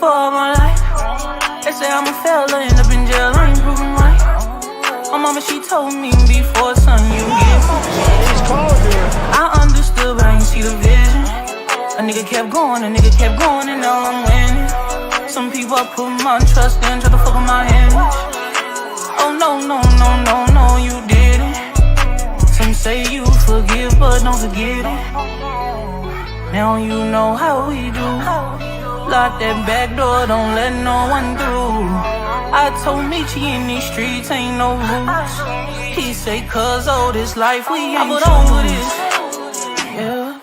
for all my life. They say I'm a failure, end up in jail, I ain't proving right. My mama, she told me before, son, you get I understood, but I ain't see the vision. A nigga kept going, and now I'm winning. Some people I put my trust in, try to fuck with my image. Oh no, you didn't. Some say you forgive, but don't forget it. Now you know how we do. Lock that back door, don't let no one through. I told Michi in these streets ain't no rules. He say, cause all this life we ain't put on with this. Yeah.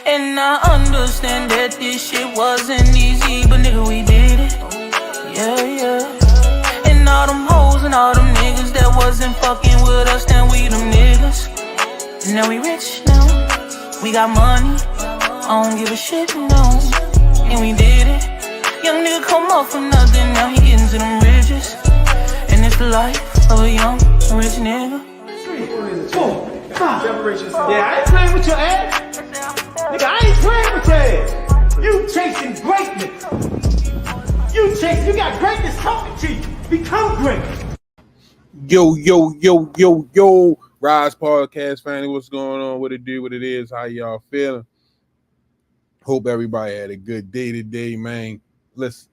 And I understand that this shit wasn't easy, but nigga, we did it. Yeah. And all them hoes and all them niggas that wasn't fucking with us, then we them niggas. And now we rich now. We got money. I don't give a shit, no. And we did it. Young nigga come up for nothing, now he getting to them riches. And it's the life of a young rich nigga. 4, 5. Yeah, I ain't playing with your ass. Nigga, I ain't playing with your ass. You chasing greatness. You got greatness talking to you. Become great. Yo. Rize Podcast family, what's going on? What it do, what it is, how y'all feeling? Hope everybody had a good day today, man. Let's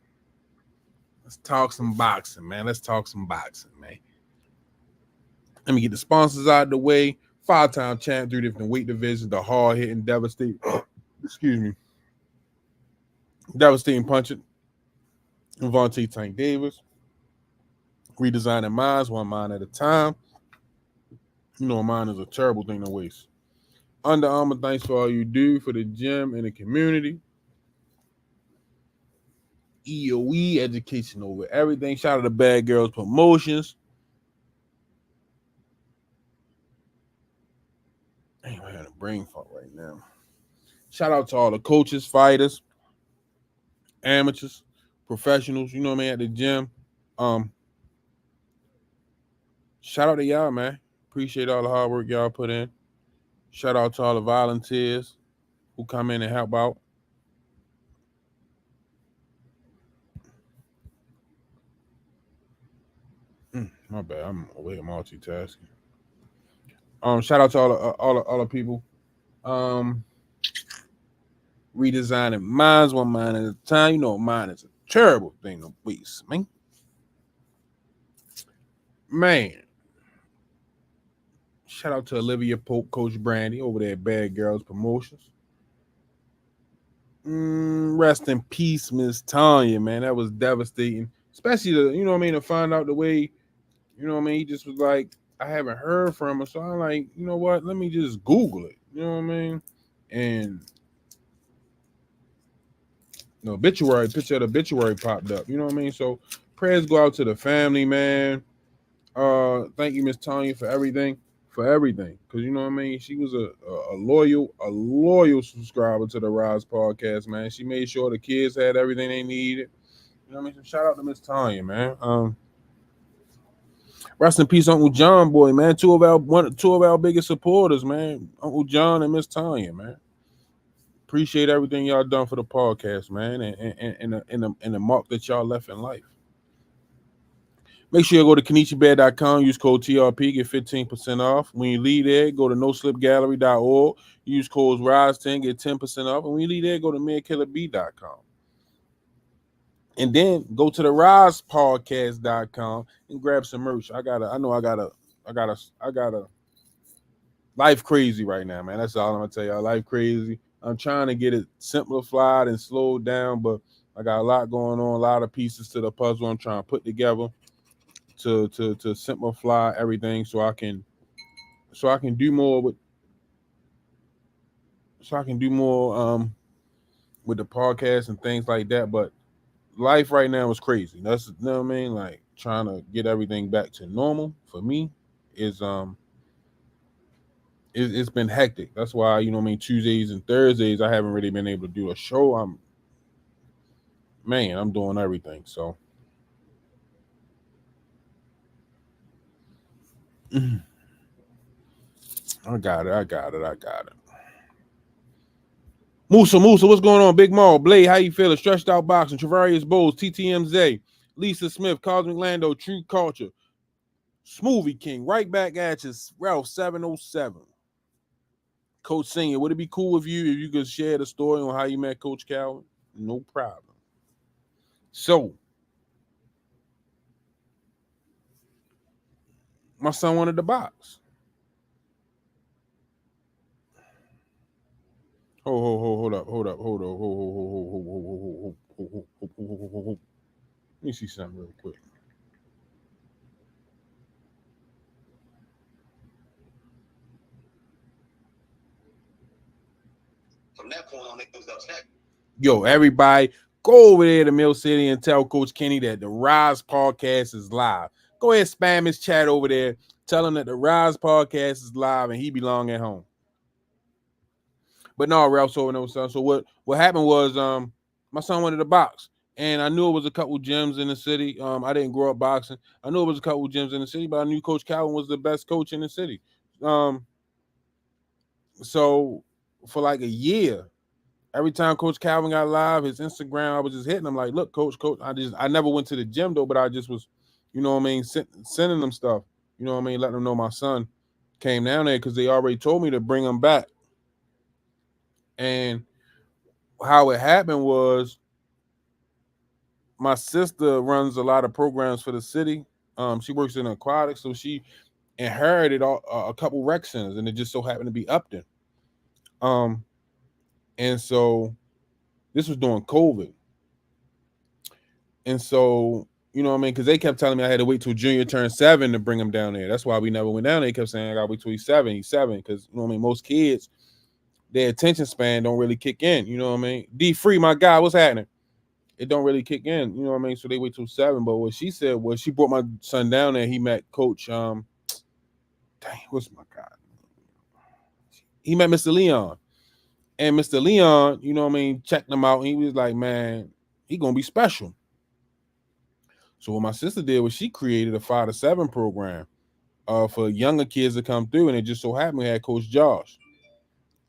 talk some boxing, man. Let me get the sponsors out of the way. 5-time champ, 3 different weight divisions, the hard-hitting, devastating punching, Vontae Tank Davis. Redesigning minds, one mind at a time. You know, mine is a terrible thing to waste. Under Armour, thanks for all you do for the gym and the community. EOE, education over everything. Shout out to Bad Girls Promotions. Damn, I had a brain fart right now. Shout out to all the coaches, fighters, amateurs, professionals, you know what I mean, at the gym. Shout out to y'all, man. Appreciate all the hard work y'all put in. Shout out to all the volunteers who come in and help out. My bad. I'm away multitasking. Shout out to all the people. Redesigning minds, one mind at a time. You know, mine is a terrible thing to waste, man. Shout out to Olivia Pope, Coach Brandy over there at Bad Girls Promotions. Rest in peace, Miss Tanya, man. That was devastating. Especially to find out the way, he just was like, I haven't heard from her. So I'm like, you know what? Let me just Google it. You know what I mean? And picture of the obituary popped up. You know what I mean? So prayers go out to the family, man. Thank you, Miss Tanya, for everything. Because you know what I mean? She was a loyal subscriber to the Rize Podcast, man. She made sure the kids had everything they needed. You know what I mean? So shout out to Miss Tanya, man. Rest in peace, Uncle John, boy, man. Two of our biggest supporters, man. Uncle John and Miss Tanya, man. Appreciate everything y'all done for the podcast, man, and the mark that y'all left in life. Make sure you go to KenichiBear.com, use code TRP, get 15% off. When you leave there, go to noslipgallery.org, use code RISE10, get 10% off. And when you leave there, go to MedKillerB.com. And then go to the RisePodcast.com and grab some merch. I got a life crazy right now, man. That's all I'm gonna tell y'all. Life crazy. I'm trying to get it simplified and slowed down, but I got a lot going on, a lot of pieces to the puzzle I'm trying to put together to simplify everything so I can do more with with the podcast and things like that. But life right now is crazy. That's, you know what I mean? Like trying to get everything back to normal for me is it's been hectic. That's why, you know what I mean, Tuesdays and Thursdays I haven't really been able to do a show. I'm doing everything. So I got it. Musa, what's going on? Big Maul, Blade, how you feeling? Stretched Out Boxing, Travarius Bowles, TTMZ, Lisa Smith, Cosmic Lando, True Culture, Smoothie King, right back at you, Ralph 707. Coach Senior, would it be cool if you could share the story on how you met Coach Calvin? No problem. So, my son wanted the box. Hold up. Let me see something real quick. From that point on, it goes up next. Yo, everybody, go over there to Mill City and tell Coach Kenny that the Rize podcast is live. Go ahead, spam his chat over there. Tell him that the Rize podcast is live and he belong at home. But no, Ralph, no son. So what happened was my son wanted a box. And I knew it was a couple gyms in the city. I didn't grow up boxing. I knew it was a couple gyms in the city, but I knew Coach Calvin was the best coach in the city. So for like a year, every time Coach Calvin got live, his Instagram, I was just hitting him like, look, Coach. I never went to the gym though, but I just was, you know what I mean, sending them stuff. You know what I mean, letting them know my son came down there because they already told me to bring him back. And how it happened was my sister runs a lot of programs for the city. She works in aquatics, so she inherited a couple rec centers, and it just so happened to be Upton. And so this was during COVID. And so, you know what I mean? Because they kept telling me I had to wait till Junior turned 7 to bring him down there. That's why we never went down there. They kept saying I got to wait till he's 7. He's 7. Because, you know what I mean? Most kids, their attention span don't really kick in. You know what I mean? D-Free, my guy, what's happening? It don't really kick in. You know what I mean? So they wait till 7. But what she said was she brought my son down there. He met Coach, dang, what's my guy? He met Mr. Leon. And Mr. Leon, you know what I mean, checked him out. And he was like, man, he going to be special. So what my sister did was she created a 5 to 7 program for younger kids to come through. And it just so happened we had Coach Josh.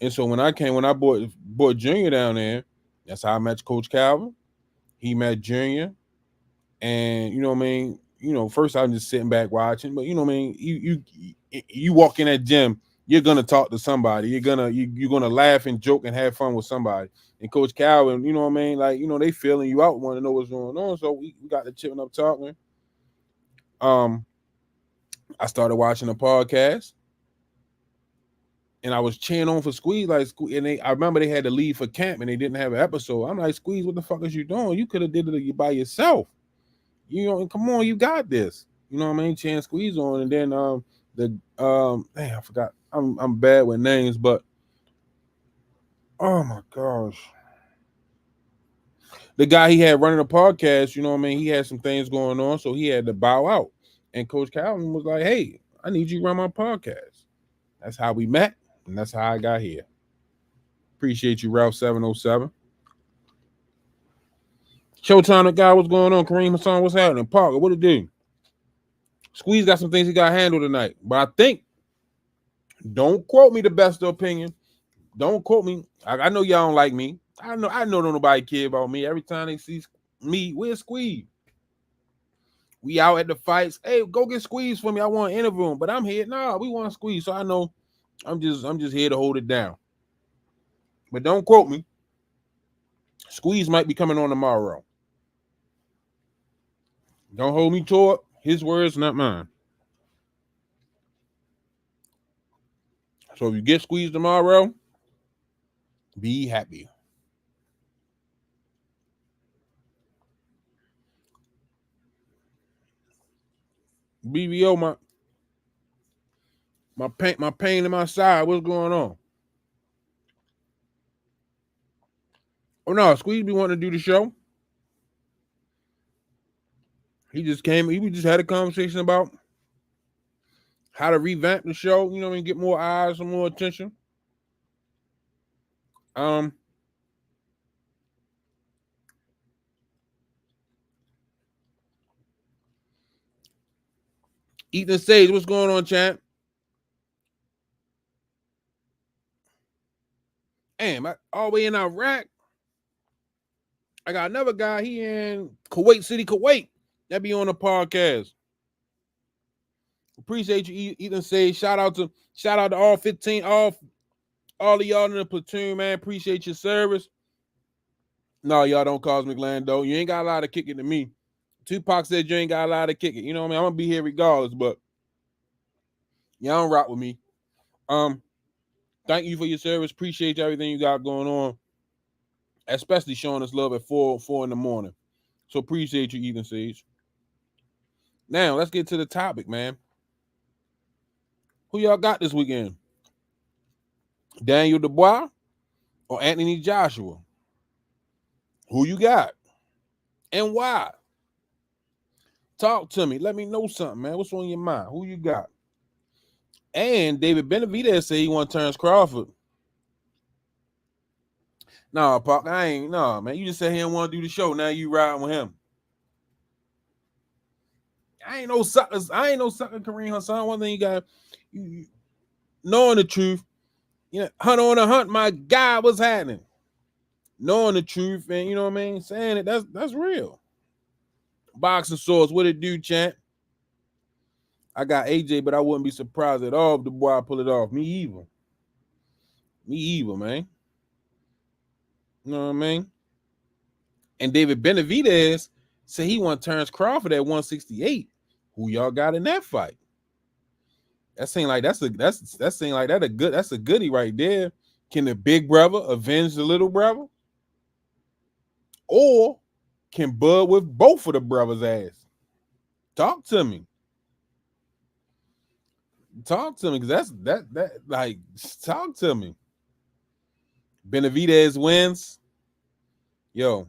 And so when I brought Junior down there, that's how I met Coach Calvin. He met Junior. And, you know what I mean, you know, first I'm just sitting back watching. But, you know what I mean, you walk in that gym, you're gonna talk to somebody. You're gonna laugh and joke and have fun with somebody. And Coach Calvin, you know what I mean? Like, you know, they feeling you out, want to know what's going on. So we got the chipping up talking. I started watching the podcast, and I was cheering on for Squeeze. And I remember they had to leave for camp, and they didn't have an episode. I'm like, Squeeze, what the fuck is you doing? You could have did it by yourself. You know, come on, you got this. You know what I mean? Cheering Squeeze on, and then dang, I forgot. I'm bad with names, but oh my gosh. The guy he had running a podcast, you know what I mean? He had some things going on, so he had to bow out. And Coach Calvin was like, hey, I need you to run my podcast. That's how we met, and that's how I got here. Appreciate you, Ralph 707. Showtime, the guy, what's going on? Kareem Hassan, what's happening? Parker, what it do? Squeeze got some things he got handled tonight. But I think, don't quote me the best opinion. Don't quote me. I know y'all don't like me. I know don't nobody care about me. Every time they see me, where's Squeeze? We out at the fights. Hey, go get Squeeze for me. I want to interview him. But I'm here. Nah, we want Squeeze. So I know I'm just here to hold it down. But don't quote me. Squeeze might be coming on tomorrow. Don't hold me to it. His words, not mine. So if you get Squeeze tomorrow, be happy. BBO, my pain in my side. What's going on? Oh no, Squeeze be wanting to do the show. He just came. We just had a conversation about how to revamp the show. You know, and get more eyes and more attention. Ethan Sage, what's going on, champ? And damn, all the way in Iraq. I got another guy. He in Kuwait City, Kuwait. That be on the podcast. Appreciate you, Ethan. Say shout out to all 15, all of y'all in the platoon, man. Appreciate your service. No, y'all don't Cosmic Lando. You ain't got a lot of kicking to me. Tupac said you ain't got a lot of kicking. You know what I mean? I'm gonna be here regardless, but y'all don't rock with me. Thank you for your service. Appreciate everything you got going on, especially showing us love at 4 in the morning. So appreciate you, Ethan Sage. Now let's get to the topic, man. Who y'all got this weekend? Daniel Dubois or Anthony Joshua? Who you got? And why? Talk to me. Let me know something, man. What's on your mind? Who you got? And David Benevidez said he want Terrance Crawford. No, Park, man. You just said he didn't want to do the show. Now you riding with him. I ain't no sucker Kareem Hassan. One thing you got, you knowing the truth. You know, hunt on a hunt, my God, what's happening? Knowing the truth, and you know what I mean, saying it, that's real. Boxing Source, what it do, champ? I got AJ, but I wouldn't be surprised at all if the boy pull it off. Me either, man. You know what I mean? And David Benevidez said he want Terrance Crawford at 168. Who y'all got in that fight? That seems like that's a goodie right there. Can the big brother avenge the little brother? Or can Bud with both of the brothers' ass? Talk to me. Talk to me, because talk to me. Benevidez wins. Yo.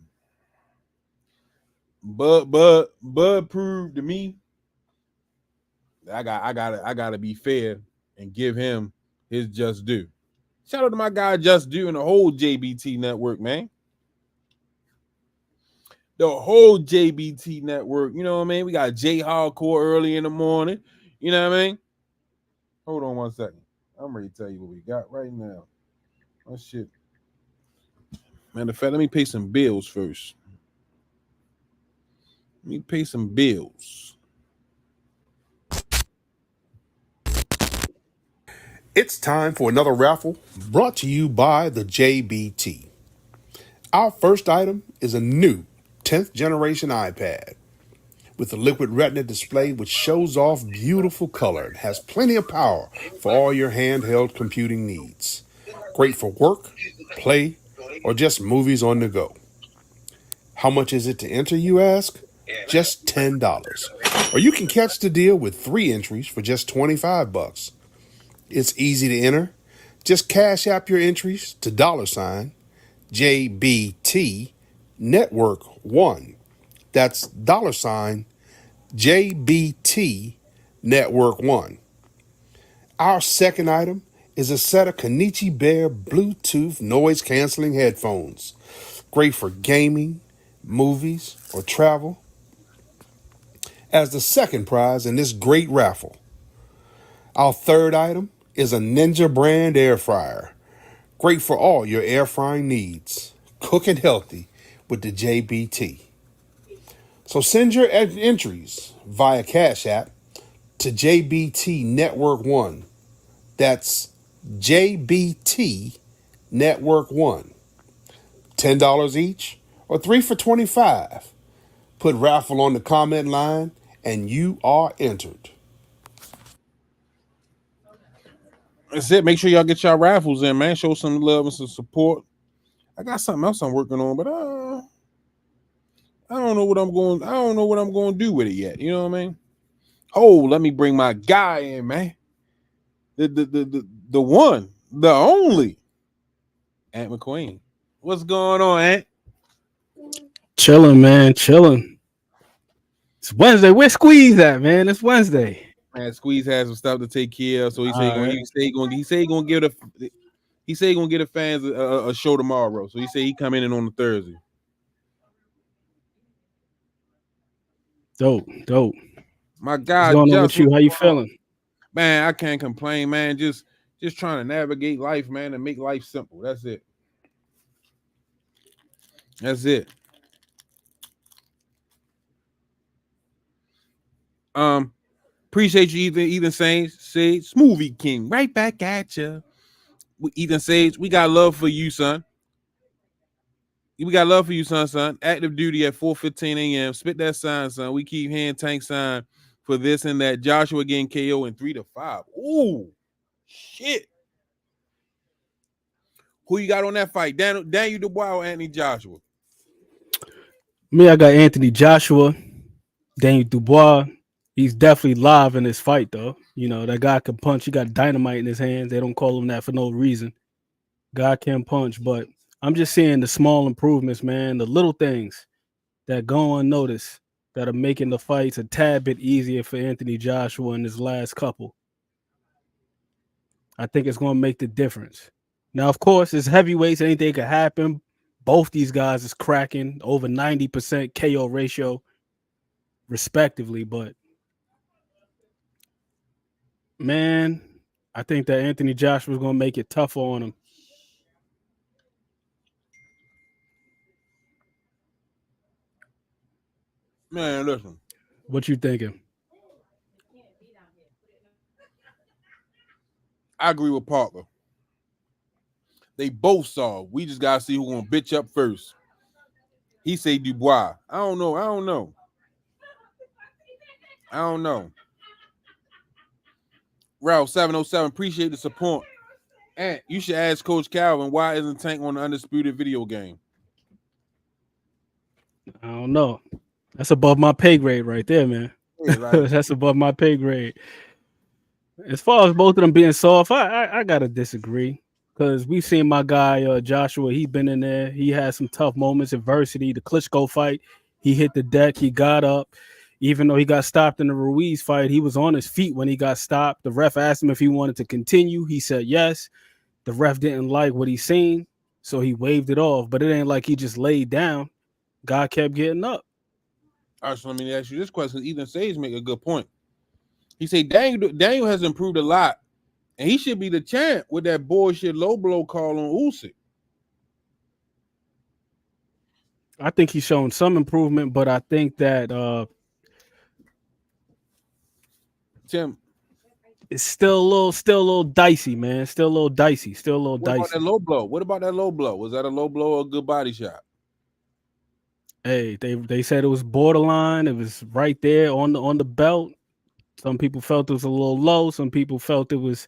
Bud proved to me I gotta be fair and give him his just due. Shout out to my guy Just Due and the whole JBT network, man. The whole JBT network, you know what I mean? We got J Hardcore early in the morning. You know what I mean? Hold on one second. I'm ready to tell you what we got right now. Oh shit. Matter of fact, let me pay some bills first. Let me pay some bills. It's time for another raffle brought to you by the JBT. Our first item is a new 10th generation iPad with a liquid retina display which shows off beautiful color and has plenty of power for all your handheld computing needs. Great for work, play, or just movies on the go. How much is it to enter, you ask? Just $10. Or you can catch the deal with 3 entries for just $25. It's easy to enter. Just cash app your entries to $JBT Network 1. That's $JBT Network 1. Our second item is a set of Kenichi Bear Bluetooth noise canceling headphones. Great for gaming, movies, or travel. As the second prize in this great raffle. Our third item is a Ninja brand air fryer. Great for all your air frying needs. Cooking healthy with the JBT. So send your entries via Cash App to JBT Network 1. That's JBT Network 1. $10 each or 3 for $25. Put raffle on the comment line and you are entered. That's it. Make sure y'all get y'all raffles in, man. Show some love and some support. I got something else I'm working on, but I don't know what I'm going to do with it yet. You know what I mean? Oh, let me bring my guy in, man. The one, the only Ant McQueen. What's going on, Ant? Chilling, man. Chilling. It's Wednesday. Where's Squeeze at, man? It's Wednesday. Man, Squeeze has some stuff to take care of, so he said he gonna give the fans a show tomorrow. So he said he come in on the Thursday. Dope. My God, what's going on with you? How you feeling? Man, I can't complain, man. Just trying to navigate life, man, and make life simple. That's it. That's it. Appreciate you, Ethan Sage. Smoothie King, right back at you. Ethan Sage, we got love for you, son. We got love for you, son. Active duty at 4:15 a.m. Spit that sign, son. We keep hand tank sign for this and that. Joshua getting KO in 3 to 5. Ooh, shit. Who you got on that fight? Daniel Dubois or Anthony Joshua? Me, I got Anthony Joshua, Daniel Dubois. He's definitely live in this fight, though. You know, that guy can punch. He got dynamite in his hands. They don't call him that for no reason. Guy can punch, but I'm just seeing the small improvements, man, the little things that go unnoticed that are making the fights a tad bit easier for Anthony Joshua in his last couple. I think it's going to make the difference. Now, of course, it's heavyweights. Anything could happen. Both these guys is cracking over 90% KO ratio, respectively. But, man, I think that Anthony Joshua is going to make it tougher on him. Man, listen. What you thinking? I agree with Parker. They both saw. We just gotta see who's gonna bitch up first. He say Dubois. I don't know. Ralph 707, appreciate the support. And you should ask Coach Calvin why isn't Tank on the Undisputed video game? I don't know. That's above my pay grade right there, man. Yeah, like, That's above my pay grade. As far as both of them being soft, I gotta disagree. Because we've seen my guy Joshua, he's been in there. He had some tough moments, adversity. The Klitschko fight, he hit the deck, he got up. Even though he got stopped in the Ruiz fight, he was on his feet when he got stopped. The ref asked him if he wanted to continue. He said yes. The ref didn't like what he seen, so he waved it off. But it ain't like he just laid down. Guy kept getting up. all right, so let me ask you this question. Ethan Sage make a good point. He said Daniel has improved a lot. And he should be the champ with that bullshit low blow call on Usyk. I think he's shown some improvement, but I think that Tim, it's still a little dicey, man. Still a little dicey. what about that low blow? What about that low blow? Was that a low blow or a good body shot? Hey, they said it was borderline. It was right there on the belt. Some people felt it was a little low. Some people felt it was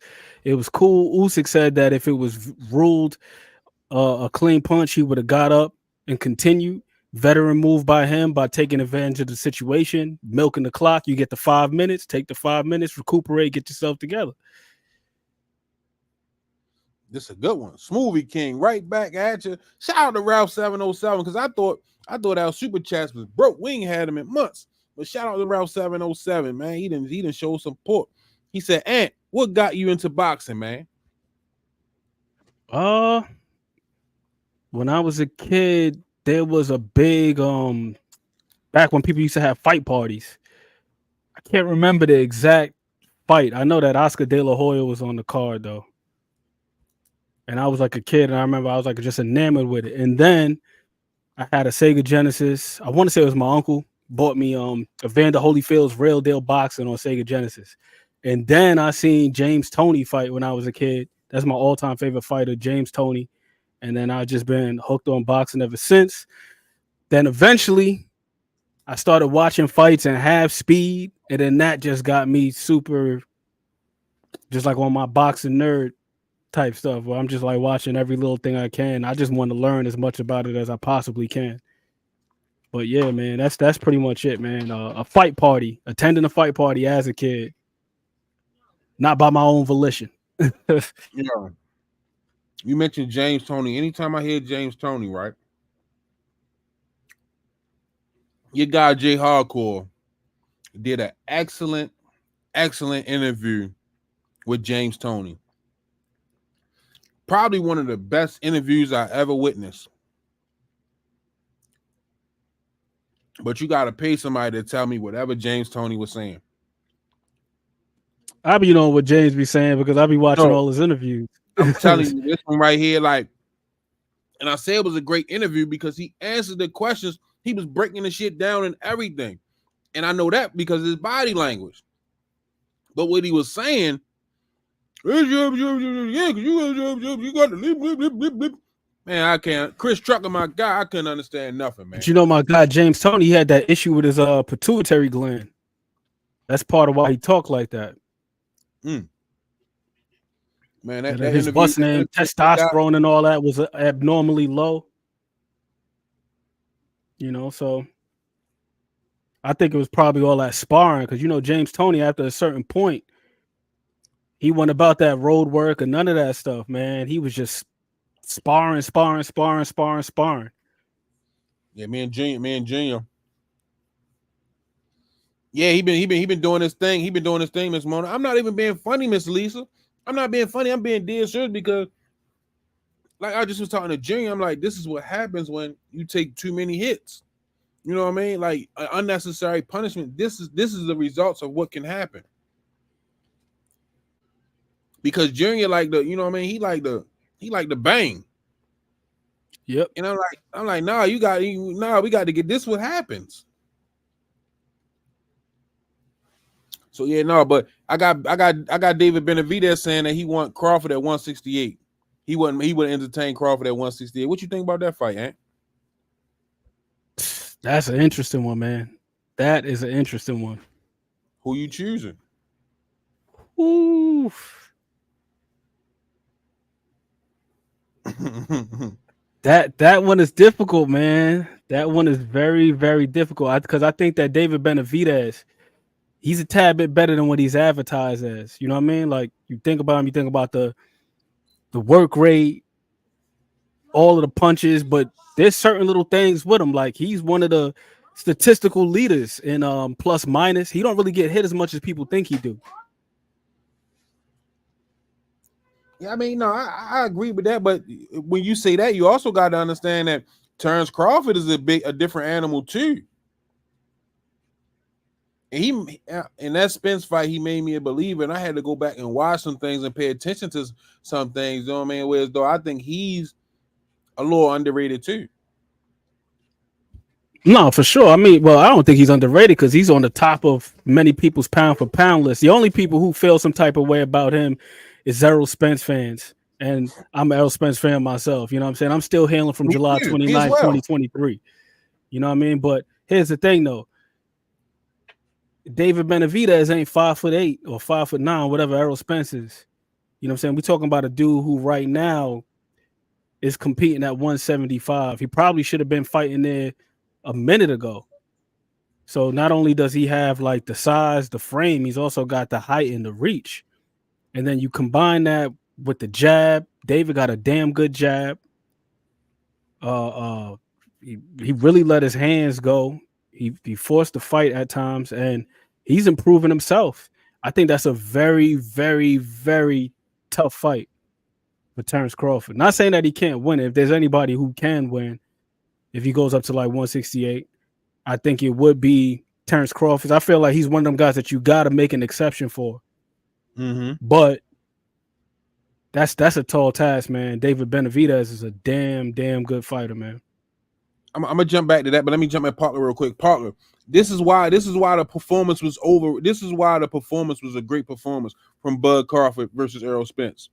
cool. Usyk said that if it was ruled a clean punch, he would have got up and continued. Veteran move by him by taking advantage of the situation, milking the clock. You get the 5 minutes, take the 5 minutes, recuperate, get yourself together. This is a good one. Smoothie King, right back at you. Shout out to Ralph 707 because I thought our super chats was broke. We ain't had them in months. But shout out to Ralph 707, man. He didn't show support. He said, Ant, what got you into boxing, man? When I was a kid, there was a big back when people used to have fight parties. I can't remember the exact fight. I know that Oscar De La Hoya was on the card though. And I was like a kid, and I remember I was like just enamored with it. And then I had a Sega Genesis. I want to say it was my uncle. Bought me Evander Holyfield's Real Deal Boxing on Sega Genesis. And then I seen James Toney fight when I was a kid. That's my all-time favorite fighter, James Toney. And then I've just been hooked on boxing ever since. Then eventually I started watching fights in half speed. And then that just got me super, just like on my boxing nerd type stuff, where I'm just like watching every little thing I can. I just want to learn as much about it as I possibly can. But yeah, man, that's pretty much it, man. A fight party, attending a fight party as a kid, not by my own volition. Yeah. You mentioned James Toney. Anytime I hear James Toney, right? Your guy Jay Hardcore did an excellent interview with James Toney. Probably one of the best interviews I ever witnessed. But you got to pay somebody to tell me whatever James Toney was saying. I be knowing what James be saying because I be watching all his interviews. I'm telling you, this one right here, like And I say it was a great interview because he answered the questions. He was breaking the shit down and everything. And I know that because of his body language. But what he was saying, yeah, you got to man, I can't. Chris Trucker, my guy, I couldn't understand nothing, man. But you know, my guy James Toney, he had that issue with his pituitary gland. That's part of why he talked like that. Man, that his busting and testosterone and all that was abnormally low. You know, so I think it was probably all that sparring because, you know, James Toney, after a certain point, he went about that road work and none of that stuff, man. He was just sparring. Yeah, me and Junior. Yeah, he been doing his thing. He been doing his thing, Miss Mona. I'm not even being funny, Miss Lisa. I'm not being funny. I'm being dead serious because, like I just was talking to Junior, I'm like, this is what happens when you take too many hits. You know what I mean? Like unnecessary punishment. This is the results of what can happen. Because Junior like the, you know what I mean? He like the bang. Yep. And I'm like, nah, we got to get this. What happens? So yeah, no, but I got David Benevidez saying that he want Crawford at 168. He wouldn't entertain Crawford at 168. What you think about that fight, Ant? That's an interesting one, man. That is an interesting one. Who you choosing? Ooh. That one is difficult, man. That one is very, very difficult because I think that David Benevidez, he's a tad bit better than what he's advertised as. You know what I mean? Like you think about him, you think about the work rate, all of the punches, but there's certain little things with him. Like he's one of the statistical leaders in plus minus. He don't really get hit as much as people think he do. Yeah, I mean, no, I agree with that. But when you say that, you also got to understand that Terrance Crawford is a different animal too. And he in that Spence fight, he made me a believer, and I had to go back and watch some things and pay attention to some things. You know what I mean? Whereas though I think he's a little underrated too. No, for sure. I mean, well, I don't think he's underrated because he's on the top of many people's pound for pound list. The only people who feel some type of way about him is Errol Spence fans. And I'm an Errol Spence fan myself. You know what I'm saying? I'm still hailing from July 29th, 2023. You know what I mean? But here's the thing, though. David Benevidez ain't 5'8" or 5'9", whatever Errol Spence is. You know what I'm saying? We're talking about a dude who right now is competing at 175. He probably should have been fighting there a minute ago. So not only does he have like the size, the frame, he's also got the height and the reach. And then you combine that with the jab. David got a damn good jab. He really let his hands go. He forced the fight at times, and he's improving himself. I think that's a very, very, very tough fight for Terrance Crawford. Not saying that he can't win it. If there's anybody who can win, if he goes up to like 168, I think it would be Terrance Crawford. I feel like he's one of them guys that you got to make an exception for. Mm-hmm. But that's a tall task, man. David Benevidez is a damn good fighter, man. I'm gonna jump back to that, but let me jump at Parker real quick. Parker, this is why the performance was over. This is why the performance was a great performance from Bud Crawford versus Errol Spence.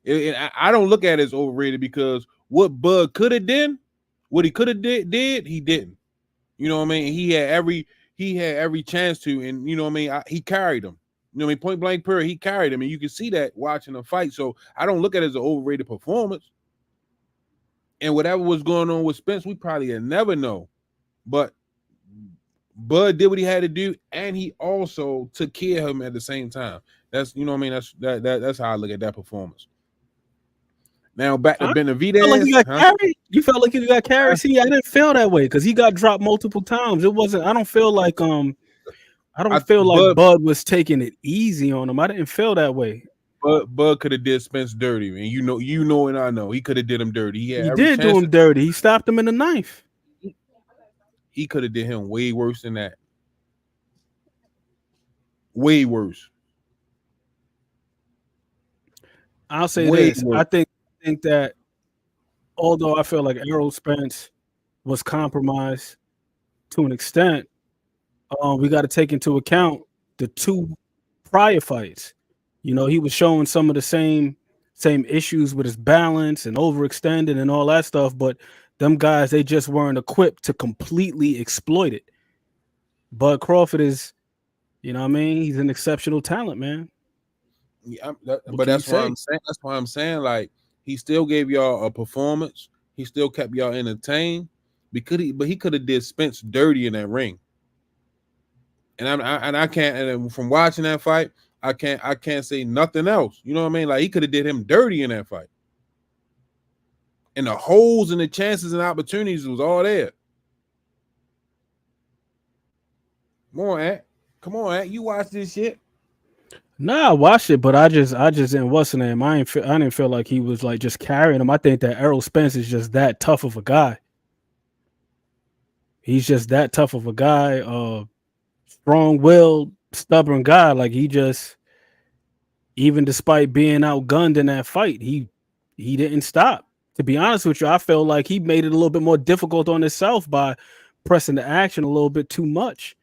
I don't look at it as overrated because what Bud could have done, what he could have did, he didn't. You know what I mean? He had every chance to, and you know what I mean. He carried him. You know what I mean? Point blank period, he carried him, and you can see that watching the fight. So I don't look at it as an overrated performance. And whatever was going on with Spence, we probably never know. But Bud did what he had to do, and he also took care of him at the same time. That's, you know what I mean? That's how I look at that performance. Now back to Benevidez. You felt like he got carried. See, I didn't feel that way because he got dropped multiple times. It wasn't. I don't feel like Bud was taking it easy on him. I didn't feel that way. Bud could have did Spence dirty, and you know, and I know he could have did him dirty. He did do him dirty. He stopped him in the ninth. He could have did him way worse than that. Way worse. I'll say this. Worse. I think that although I feel like Errol Spence was compromised to an extent, we got to take into account the two prior fights. You know, he was showing some of the same issues with his balance and overextending and all that stuff, but them guys, they just weren't equipped to completely exploit it. Bud Crawford is, you know what I mean? He's an exceptional talent, man. Yeah, but that's why I'm saying. That's why I'm saying, like, he still gave y'all a performance. He still kept y'all entertained. But he could have did Spence dirty in that ring. And I can't. And from watching that fight, I can't say nothing else. You know what I mean? Like, he could have did him dirty in that fight. And the holes and the chances and opportunities was all there. Come on, Ant. Come on, Ant. You watch this shit. Nah, I watched it, but I just didn't. What's the name? I didn't feel like he was like just carrying him. I think that Errol Spence is just that tough of a guy. He's just that tough of a guy. Strong-willed, stubborn guy. Like, he just, even despite being outgunned in that fight, he didn't stop. To be honest with you, I felt like he made it a little bit more difficult on himself by pressing the action a little bit too much.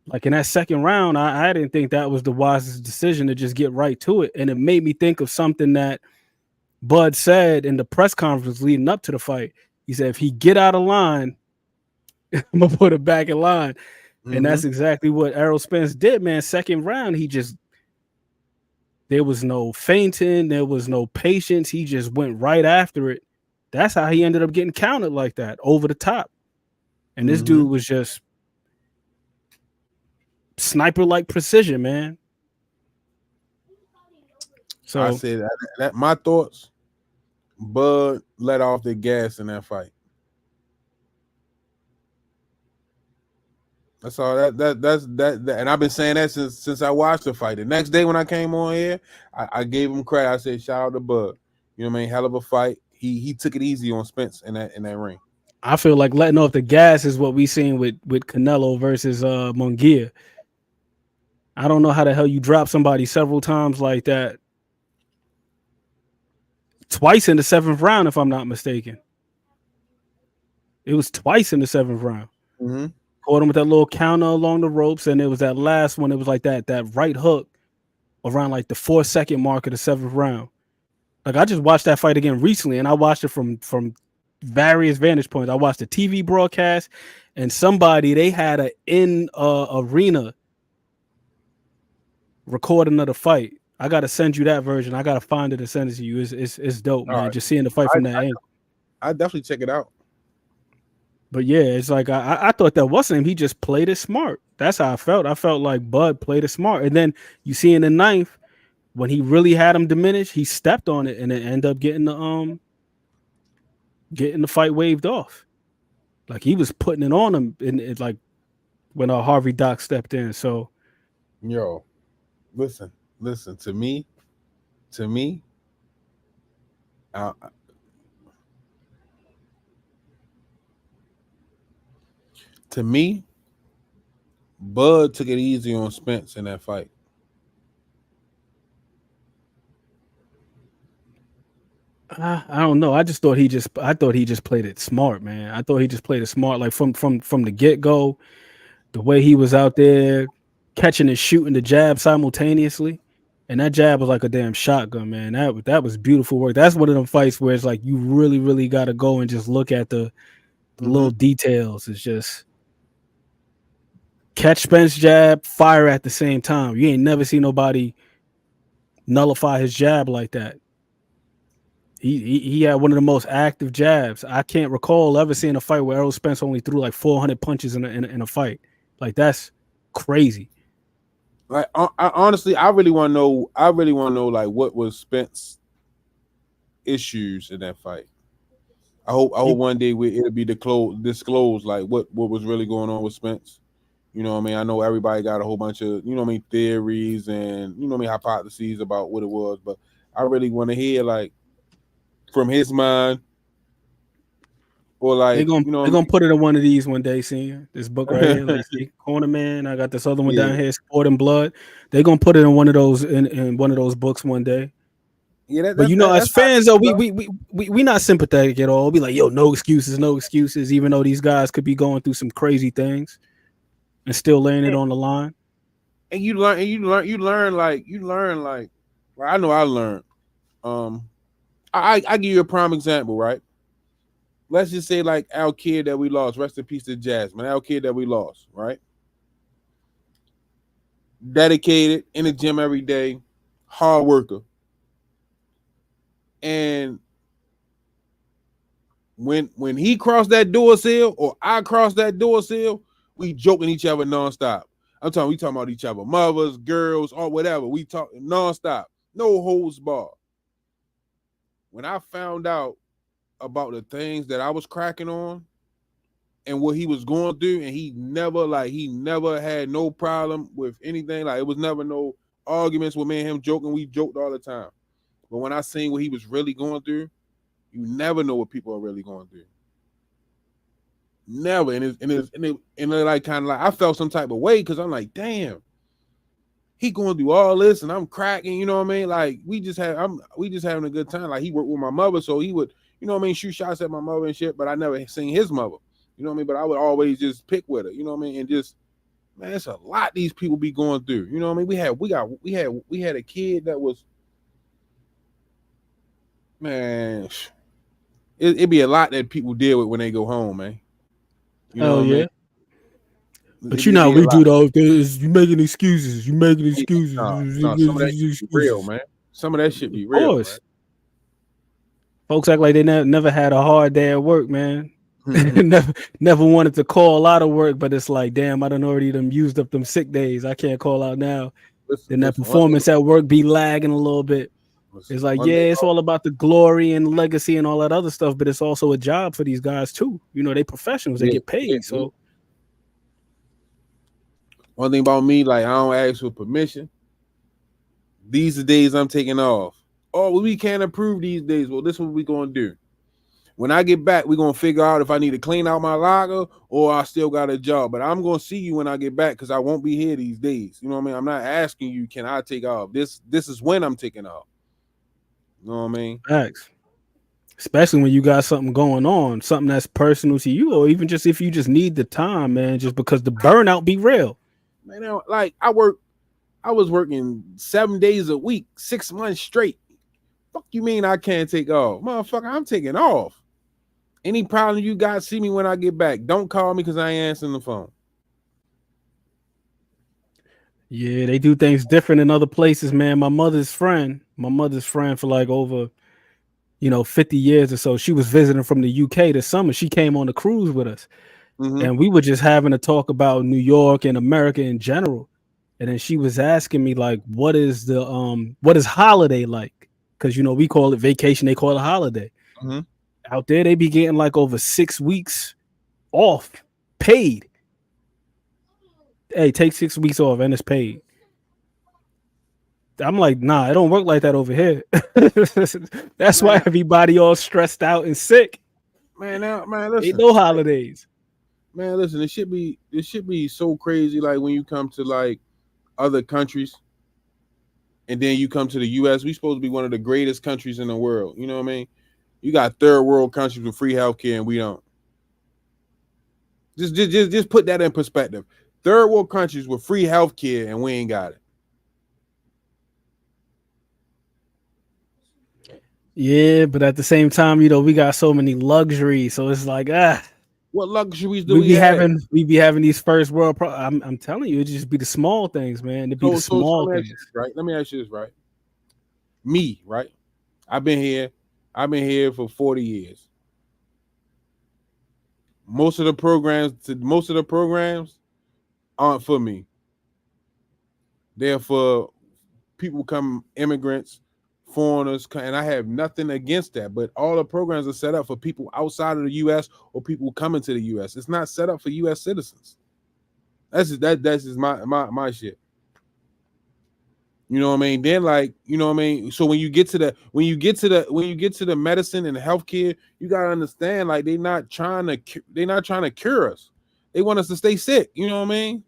Like, in that second round, I didn't think that was the wisest decision to just get right to it. And it made me think of something that Bud said in the press conference leading up to the fight. He said, if he get out of line, I'm going to put it back in line. Mm-hmm. And that's exactly what Errol Spence did, man. Second round, there was no feinting. There was no patience. He just went right after it. That's how he ended up getting counted like that, over the top. And this dude was just sniper-like precision, man. So I said that my thoughts, Bud let off the gas in that fight. That's all. That's and I've been saying that since I watched the fight. The next day when I came on here, I gave him credit. I said, shout out to Bud. You know what I mean? Hell of a fight. He took it easy on Spence in that ring. I feel like letting off the gas is what we seen with Canelo versus Munguia. I don't know how the hell you drop somebody several times like that. Twice in the 7th round, if I'm not mistaken. It was twice in the 7th round. Mm-hmm. Caught him with that little counter along the ropes, and it was that last one. It was like that right hook around like the 4-second mark of the 7th round. Like, I just watched that fight again recently, and I watched it from various vantage points. I watched the TV broadcast, and they had an in arena recording of the fight. I gotta send you that version. I gotta find it and send it to you. It's dope, man. Right. Just seeing the fight from that angle. I definitely check it out. But yeah, it's like I thought that wasn't him. He just played it smart. That's how I felt. I felt like Bud played it smart. And then you see in the 9th, when he really had him diminished, he stepped on it and it ended up getting the fight waved off. Like, he was putting it on him, and it, like, when Harvey Doc stepped in. So, yo, listen to me. To me, Bud took it easy on Spence in that fight. I don't know. I thought he just played it smart, man. I thought he just played it smart, like from the get-go. The way he was out there catching and shooting the jab simultaneously, and that jab was like a damn shotgun, man. That was beautiful work. That's one of them fights where it's like you really, really got to go and just look at the little details. It's just catch Spence jab, fire at the same time. You ain't never seen nobody nullify his jab like that. He had one of the most active jabs. I can't recall ever seeing a fight where Errol Spence only threw like 400 punches in a fight. Like, that's crazy. Like, I really want to know. I really want to know, like, what was Spence's issues in that fight. I hope one day it'll be disclosed, like what was really going on with Spence. You know what I mean? I know everybody got a whole bunch of, you know what I mean, theories and, you know what I mean, hypotheses about what it was, but I really want to hear, like, from his mind, or like, they're gonna put it in one of these one day. Seeing this book right here, like, Corner Man. I got this other one down here, Sport and Blood. They're gonna put it in one of those in one of those books one day. Yeah, But you know, as that's how fans though, we not sympathetic at all. We like, yo, no excuses, no excuses. Even though these guys could be going through some crazy things and still laying it on the line. and you learn like well, I know I learned. I give you a prime example, right? Let's just say like our kid that we lost, rest in peace to Jasmine, our kid that we lost, right? Dedicated, in the gym every day, hard worker. And when he crossed that door sill or I crossed that door sill, we joking each other nonstop. We talking about each other, mothers, girls, or whatever. We talk nonstop, no holds barred. When I found out about the things that I was cracking on and what he was going through, and he never had no problem with anything. Like it was never no arguments with me and him joking. We joked all the time. But when I seen what he was really going through, you never know what people are really going through. Never. And like kind of like I felt some type of way because I'm like, damn, he going through all this and I'm cracking, you know what I mean? Like we just having a good time. Like he worked with my mother, so he would, you know what I mean, shoot shots at my mother and shit, but I never seen his mother. You know what I mean? But I would always just pick with her, you know what I mean? And just, man, it's a lot these people be going through. You know what I mean? We had a kid that was, man, it'd be a lot that people deal with when they go home, man. You know what I mean? But you know we do though. You making excuses. You making excuses. No, some of that shit be real, man. Some of that shit be real, man. Folks act like they never had a hard day at work, man. never wanted to call out of work, but it's like, damn, I done already used up them sick days. I can't call out now. Then that performance at work be lagging a little bit. It's like, yeah, it's all about the glory and legacy and all that other stuff, but it's also a job for these guys too. You know, they professionals, they get paid. So one thing about me, like I don't ask for permission. These are days I'm taking off. Oh, well, we can't approve these days. Well, this is what we're gonna do. When I get back, we're gonna figure out if I need to clean out my locker or I still got a job. But I'm gonna see you when I get back because I won't be here these days. You know what I mean? I'm not asking you, can I take off? This is when I'm taking off. You know what I mean? Facts. Especially when you got something going on, something that's personal to you, or even just if you just need the time, man, just because the burnout be real. Man, like I was working 7 days a week, 6 months straight. Fuck you mean I can't take off? Motherfucker, I'm taking off. Any problem you got, see me when I get back. Don't call me because I ain't answering the phone. Yeah, they do things different in other places, man. My mother's friend for like over, 50 years or so. She was visiting from the UK this summer. She came on a cruise with us. Mm-hmm. And we were just having to talk about New York and America in general. And then she was asking me like, what is holiday like? Because, we call it vacation. They call it a holiday. Mm-hmm. Out there, they be getting like over 6 weeks off, paid. Hey, take 6 weeks off and it's paid. I'm like, nah, it don't work like that over here. That's why everybody all stressed out and sick. Man, listen. Ain't no holidays. Man, listen, it should be so crazy. Like when you come to like other countries and then you come to the US, we supposed to be one of the greatest countries in the world. You know what I mean? You got third world countries with free healthcare and we don't. Just put that in perspective. Third world countries with free healthcare and we ain't got it. Yeah, but at the same time, we got so many luxuries. So it's like, what luxuries do we have? We be having these first world I'm telling you, it just be the small things, man. It be the small things. Right. Let me ask you this, right? Me, right? I've been here for 40 years. Most of the programs aren't for me. They're for people immigrants, foreigners, and I have nothing against that. But all the programs are set up for people outside of the U.S. or people coming to the U.S. It's not set up for U.S. citizens. That's just my shit. You know what I mean? Then like, you know what I mean? So when you get to the medicine and the healthcare, you gotta understand like they're not trying to cure us. They want us to stay sick. You know what I mean?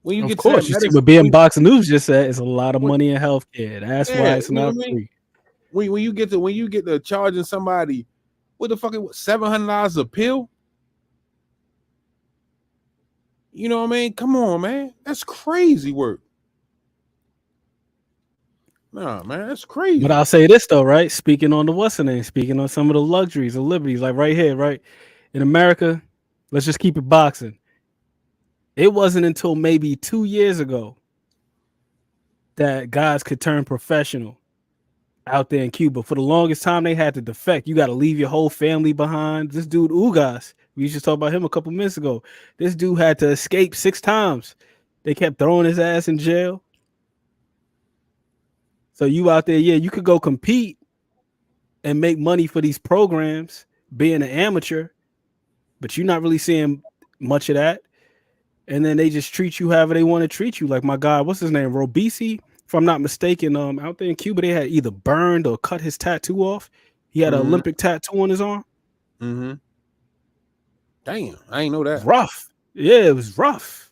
When you of get course, to you see what being Box News just said, it's a lot of money in healthcare. That's why it's not free. when you get to charging somebody what the fuck $700 a pill. You know what I mean? Come on, man. That's crazy work. Nah, man, that's crazy. But I'll say this though, right? Speaking on the what's the name? Speaking on some of the luxuries, the liberties, like right here, right? In America, let's just keep it boxing. It wasn't until maybe 2 years ago that guys could turn professional out there in Cuba. For the longest time, they had to defect. You got to leave your whole family behind. This dude, Ugas, we just talked about him a couple minutes ago. This dude had to escape 6 times. They kept throwing his ass in jail. So you out there, yeah, you could go compete and make money for these programs being an amateur, but you're not really seeing much of that. And then they just treat you however they want to treat you. Like my guy, what's his name? Robisi, if I'm not mistaken, out there in Cuba, they had either burned or cut his tattoo off. He had an Olympic tattoo on his arm. Mm-hmm. Damn, I ain't know that. Rough. Yeah, it was rough.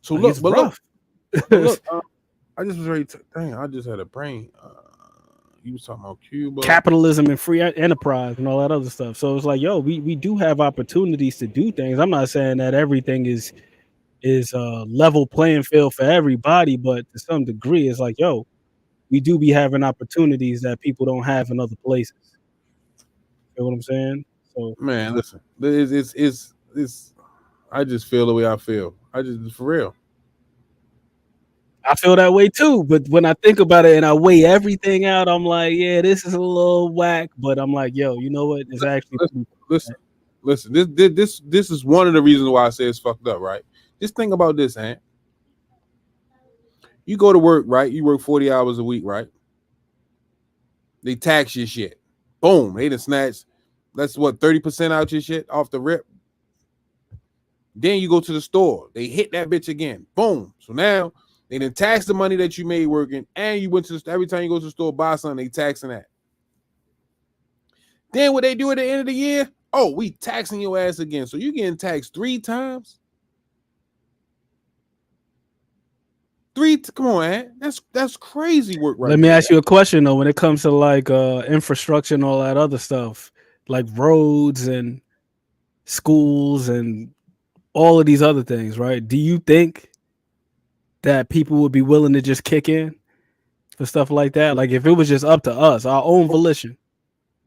So like, look, it's but rough. look, I just was ready to. Dang, I just had a brain. You was talking about Cuba, capitalism and free enterprise and all that other stuff. So it's like, yo, we do have opportunities to do things. I'm not saying that everything is a level playing field for everybody, but to some degree, it's like, yo, we do be having opportunities that people don't have in other places. You know what I'm saying? So, man, listen, it's I just feel the way I feel. I just for real. I feel that way too, but when I think about it and I weigh everything out, I'm like, yeah, this is a little whack. But I'm like, yo, you know what? It's actually listen. This is one of the reasons why I say it's fucked up, right? Just think about this, Ant. You go to work, right? You work 40 hours a week, right? They tax your shit. Boom, they done snatch. That's what 30% out your shit off the rip. Then you go to the store. They hit that bitch again. Boom. So now they done tax the money that you made working, and you went to the store. Every time you go to the store, buy something, they taxing that. Then what they do at the end of the year? Oh, we taxing your ass again. So you getting taxed 3 times? Come on, man. That's crazy work, right? Let me ask you a question though. When it comes to like infrastructure and all that other stuff, like roads and schools and all of these other things, right? Do you think that people would be willing to just kick in for stuff like that? Like if it was just up to us, our own volition.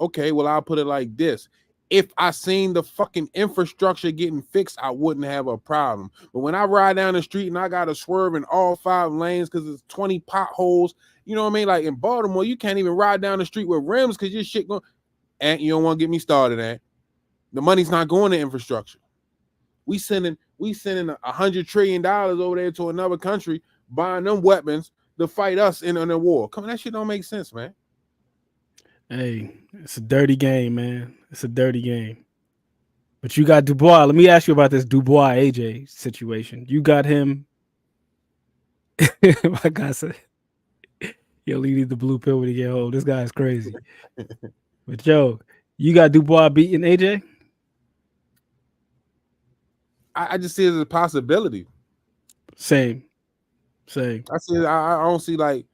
Okay, well, I'll put it like this. If I seen the fucking infrastructure getting fixed, I wouldn't have a problem. But when I ride down the street and I got to swerve in all 5 lanes because there's 20 potholes, you know what I mean? Like in Baltimore, you can't even ride down the street with rims because your shit going. And you don't want to get me started, Ant. The money's not going to infrastructure. We sending $100 trillion over there to another country, buying them weapons to fight us in a war. Come on, that shit don't make sense, man. Hey, it's a dirty game, man. It's a dirty game. But you got Dubois. Let me ask you about this Dubois AJ situation. You got him. My guy said, yo, he need the blue pill when he get home. This guy is crazy. But yo, you got Dubois beating AJ? I just see it as a possibility. Same. I see. I don't see like.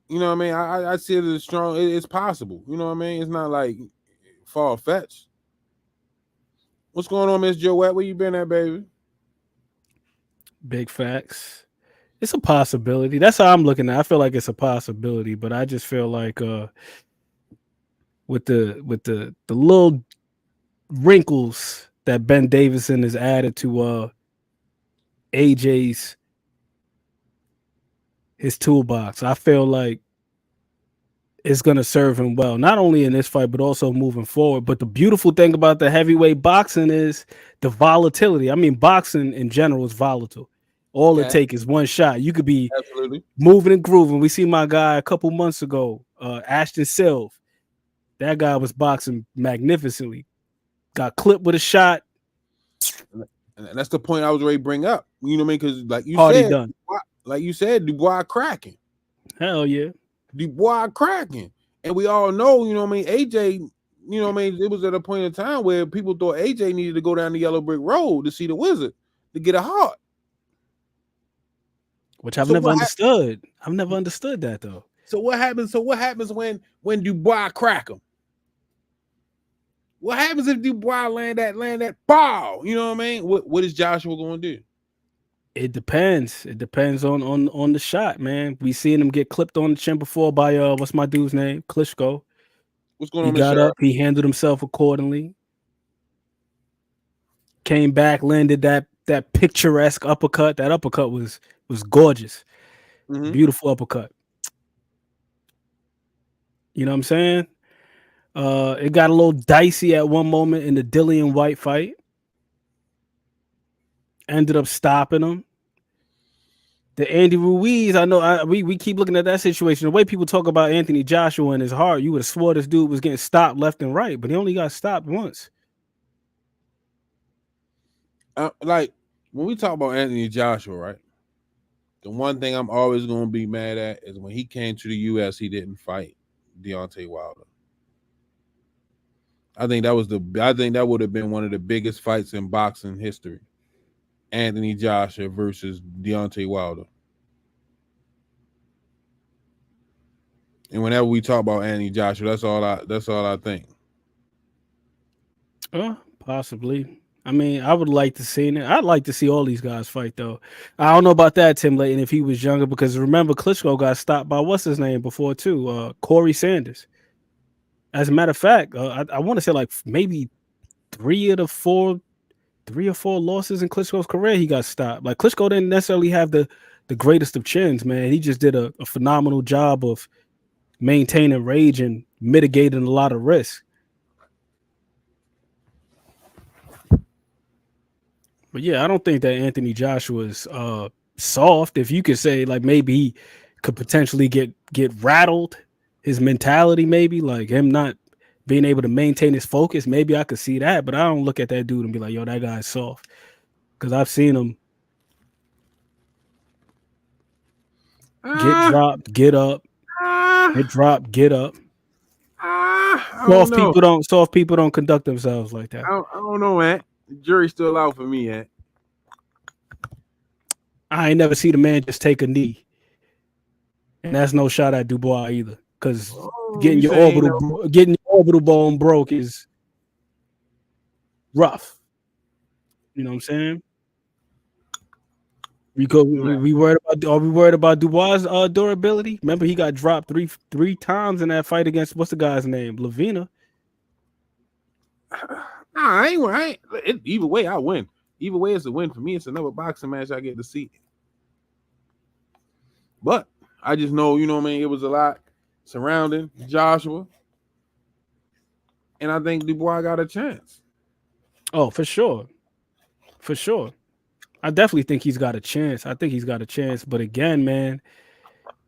You know what I mean? I see it as strong. It's possible. You know what I mean? It's not like far-fetched. What's going on, Miss Joette? Where you been at, baby? Big facts. It's a possibility. That's how I'm looking at it. I feel like it's a possibility, but I just feel like with the little wrinkles that Ben Davison has added to AJ's his toolbox, I feel like it's going to serve him well, not only in this fight, but also moving forward. But the beautiful thing about the heavyweight boxing is the volatility. I mean, boxing in general is volatile. All it takes is one shot. You could be moving and grooving. We see my guy a couple months ago, Ashton Silva. That guy was boxing magnificently. Got clipped with a shot. And that's the point I was ready to bring up. You know what I mean? Because like you Party said, done. Like you said, Dubois cracking. Hell yeah. Dubois cracking. And we all know, you know what I mean, AJ, you know what I mean, it was at a point in time where people thought AJ needed to go down the yellow brick road to see the wizard, to get a heart. Which I've never understood. I've never understood that though. So what happens? When Dubois crack him? What happens if Dubois land that ball? You know what I mean? What is Joshua going to do? It depends. It depends on the shot, man. We seen him get clipped on the chin before by what's my dude's name? Klitschko. What's going He on, got Michelle? up, he handled himself accordingly. Came back, landed that picturesque uppercut. That uppercut was gorgeous. Mm-hmm. Beautiful uppercut. You know what I'm saying? It got a little dicey at one moment in the Dillian White fight. Ended up stopping him. The Andy Ruiz, I know we keep looking at that situation. The way people talk about Anthony Joshua in his heart, you would have swore this dude was getting stopped left and right, but he only got stopped once. Like when we talk about Anthony Joshua, right? The one thing I'm always going to be mad at is when he came to the U.S., he didn't fight Deontay Wilder. I think that would have been one of the biggest fights in boxing history. Anthony Joshua versus Deontay Wilder. And whenever we talk about Anthony Joshua, that's all I think. Possibly. I mean, I would like to see it. I'd like to see all these guys fight, though. I don't know about that, Tim Layton, if he was younger, because remember, Klitschko got stopped by what's his name before too, Corey Sanders. As a matter of fact, I want to say like maybe three or four losses in Klitschko's career, he got stopped. Like Klitschko didn't necessarily have the greatest of chins, man. He just did a phenomenal job of maintaining rage and mitigating a lot of risk. But yeah, I don't think that Anthony Joshua is soft. If you could say like maybe he could potentially get rattled, his mentality maybe, like him not being able to maintain his focus, maybe I could see that. But I don't look at that dude and be like, yo, that guy's soft. Because I've seen him get dropped, get up, get dropped, get up. Soft people don't conduct themselves like that. I don't know, man. The jury's still out for me, man. I ain't never see the man just take a knee. And that's no shot at Dubois either. Because getting your orbital bone broke is rough. You know what I'm saying? Are we worried about Dubois' durability? Remember, he got dropped three times in that fight against what's the guy's name? Lavina. Nah, I ain't. Either way, I win. Either way, it's a win for me. It's another boxing match I get to see. But I just know, you know what I mean, it was a lot surrounding Joshua. And I think Dubois got a chance. Oh, for sure. For sure. I definitely think he's got a chance. But again, man.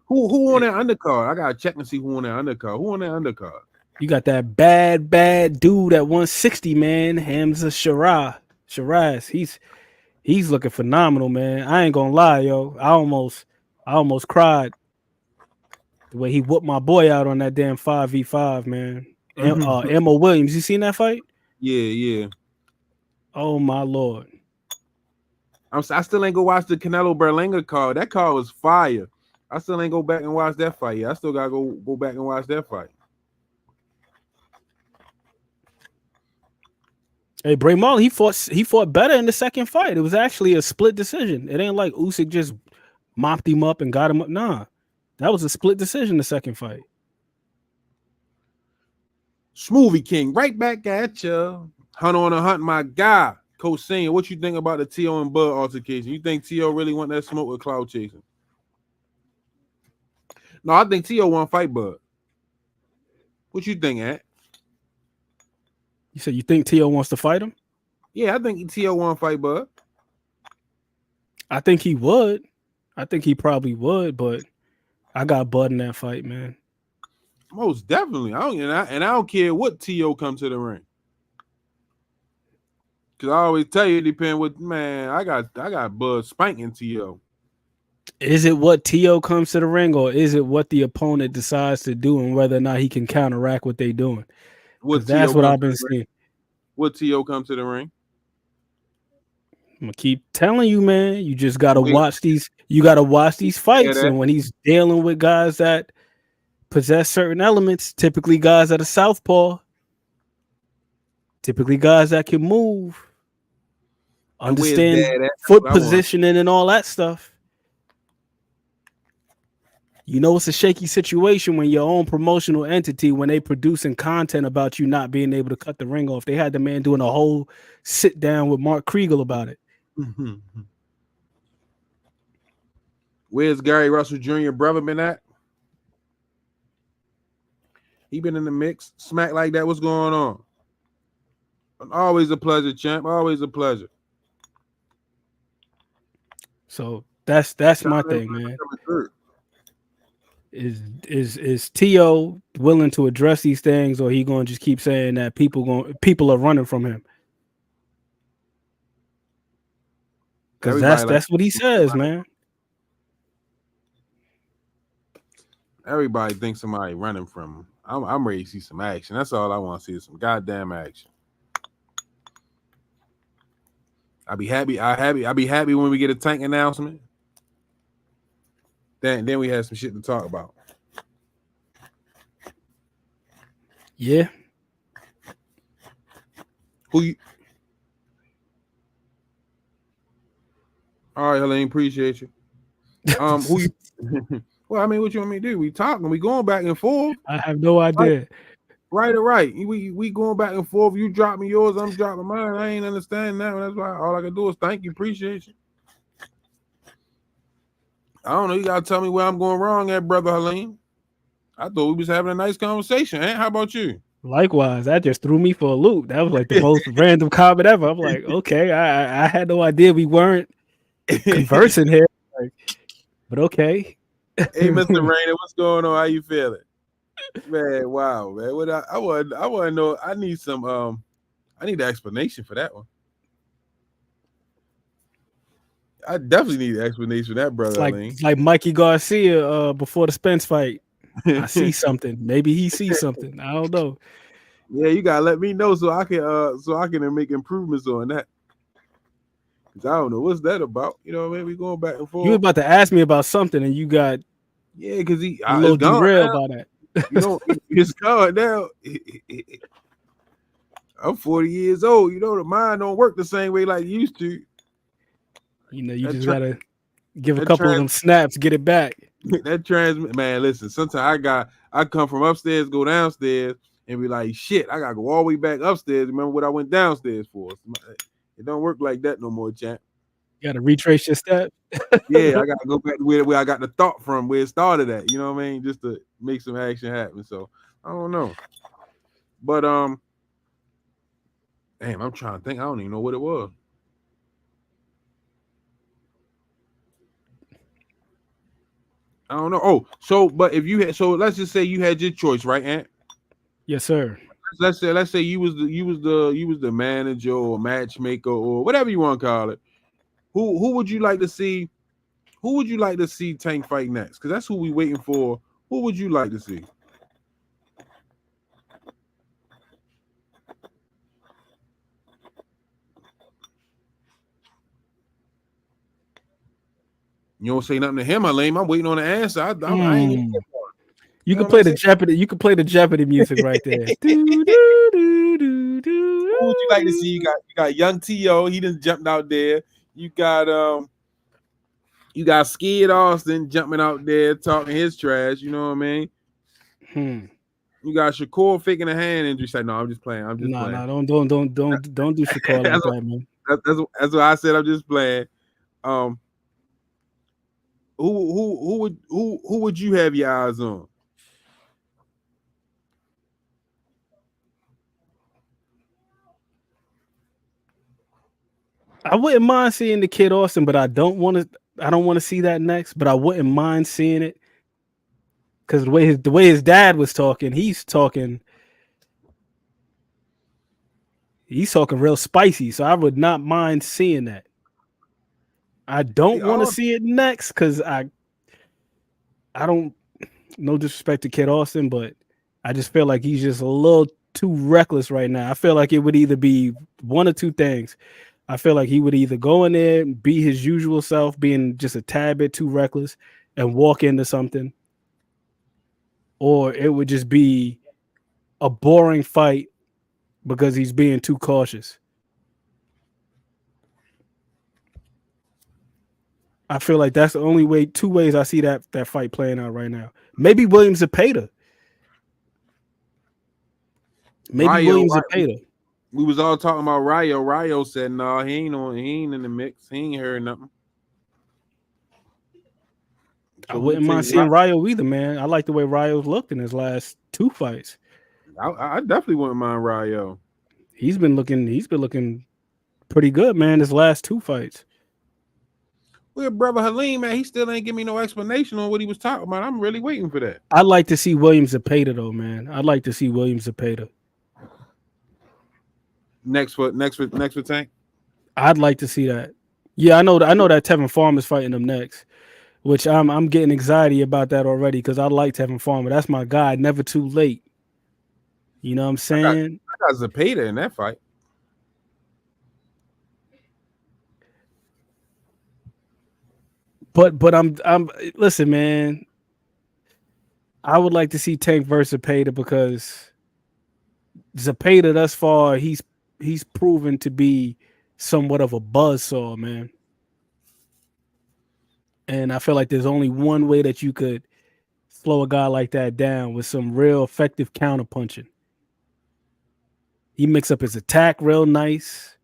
Who on that undercard? I gotta check and see who on that undercard. Who on that undercard? You got that bad dude at 160, man. Hamza Shiraz. He's looking phenomenal, man. I ain't gonna lie, yo. I almost cried the way he whooped my boy out on that damn 5v5, man. Emma Williams, you seen that fight? Yeah. Oh my Lord. I still ain't go watch the Canelo Berlanga card. That card was fire. I still ain't go back and watch that fight. Yeah, I still gotta go back and watch that fight. Hey, Bray Marley, he fought better in the second fight. It was actually a split decision. It ain't like Usyk just mopped him up and got him up. Nah, that was a split decision. The second fight. Smoothie King, right back at you. Hunt on a hunt, my guy. Coach Senior, what you think about the T.O. and Bud altercation? You think T.O. really want that smoke with cloud chasing? No, I think T.O. want to fight Bud. What you think, Ant? You said you think T.O. wants to fight him? Yeah, I think T.O. want to fight Bud. I think he would. I think he probably would, but I got Bud in that fight, man. Most definitely. I don't care what T.O. come to the ring. Cause I always tell you, it depends what man. I got Bud spanking T.O. Is it what T.O. comes to the ring, or is it what the opponent decides to do, and whether or not he can counteract what they're doing? That's what I've been seeing. What T.O. comes to the ring? I'm gonna keep telling you, man. You just gotta watch these. You gotta watch these fights, and when he's dealing with guys that possess certain elements. Typically, guys that are southpaw. Typically, guys that can move, And where's understand Dad at? foot That's what I want. positioning and all that stuff. You know, it's a shaky situation when your own promotional entity, when they producing content about you not being able to cut the ring off. They had the man doing a whole sit down with Mark Kriegel about it. Where's Gary Russell Jr. brother been at? He been in the mix. Smack like that. What's going on? Always a pleasure, champ. Always a pleasure. So that's my thing, man. Is T.O. willing to address these things, or he gonna just keep saying that people are running from him? Because that's what he says, man. Everybody thinks somebody running from him. I'm ready to see some action. That's all I want to see is some goddamn action. I'll be happy when we get a Tank announcement. Then we have some shit to talk about. Yeah. Who you? All right, Helene, appreciate you. Who you? Well, I mean, what you want me to do? We talking, we going back and forth. I have no idea. Right. We going back and forth. You drop me yours, I'm dropping mine. I ain't understanding that. That's why all I can do is thank you, appreciate you. I don't know. You gotta tell me where I'm going wrong at, brother Helene. I thought we was having a nice conversation. How about you? Likewise, that just threw me for a loop. That was like the most random comment ever. I'm like, okay, I had no idea we weren't conversing here. Like, but okay. Hey, Mr. Rainer, what's going on? How you feeling? Man, wow, man. What I want to know. I need some I need an explanation for that one. I definitely need an explanation for that, brother. It's like Mikey Garcia before the Spence fight. I see something. Maybe he sees something. I don't know. Yeah, you gotta let me know so I can make improvements on that. Cause I don't know what's that about. You know, man, we going back and forth. You were about to ask me about something, and you got because he a little derailed by that. You know, it's gone now. I'm 40 years old. You know, the mind don't work the same way like it used to. You know, you just gotta give a couple of them snaps, get it back. That transmit, man. Listen, sometimes I come from upstairs, go downstairs, and be like, shit, I gotta go all the way back upstairs. Remember what I went downstairs for? It don't work like that no more, champ. You gotta retrace your steps. Yeah, I gotta go back to where I got the thought from, where it started at. You know what I mean? Just to make some action happen. So I don't know, but damn, I'm trying to think. I don't even know what it was. I don't know. Oh, but if you had, let's just say you had your choice, right, Ant? Yes, sir. Let's say you was the manager or matchmaker or whatever you want to call it. Who would you like to see? Who would you like to see Tank fight next? Because that's who we waiting for. Who would you like to see? You don't say nothing to him, Elaine. I'm waiting on the answer. I ain't even You can play the Jeopardy. You can play the Jeopardy music right there. Who would you like to see? You got young T.O. He just jumped out there. You got Skid Austin jumping out there talking his trash. You know what I mean? You got Shakur faking a hand injury. Say, no, I'm just playing. I'm just playing. No, don't do Shakur like that, man. That's what I said. I'm just playing. Who would you have your eyes on? I wouldn't mind seeing the Kid Austin, but I don't want to see that next. But I wouldn't mind seeing it because the way his dad was talking, he's talking real spicy. So I would not mind seeing that. I don't want to see it next because I don't, no disrespect to Kid Austin, but I just feel like he's just a little too reckless right now. I feel like it would either be one or two things. I feel like he would either go in there and be his usual self, being just a tad bit too reckless, and walk into something, or it would just be a boring fight because he's being too cautious. I feel like that's the only way, two ways I see that fight playing out right now. Maybe Williams Zepeda. Maybe Williams Zepeda. We was all talking about Rayo. Rayo said, "No, he ain't in the mix. He ain't heard nothing." I wouldn't mind seeing Rayo either, man. I like the way Rayo's looked in his last 2 fights. I definitely wouldn't mind Rayo. He's been looking pretty good, man, his last 2 fights. Well, brother Halim, man, he still ain't give me no explanation on what he was talking about. I'm really waiting for that. I'd like to see Williams Zepeda though, man. I'd like to see Williams Zepeda. Next for Tank. I'd like to see that. Yeah, I know that Tevin Farmer's fighting him next, which I'm getting anxiety about that already because I like Tevin Farmer. That's my guy. Never too late. You know what I'm saying? I got Zepeda in that fight. But I'm listen, man. I would like to see Tank versus Zepeda because Zepeda thus far he's proven to be somewhat of a buzzsaw, man. And I feel like there's only one way that you could slow a guy like that down with some real effective counterpunching. He mix up his attack real nice.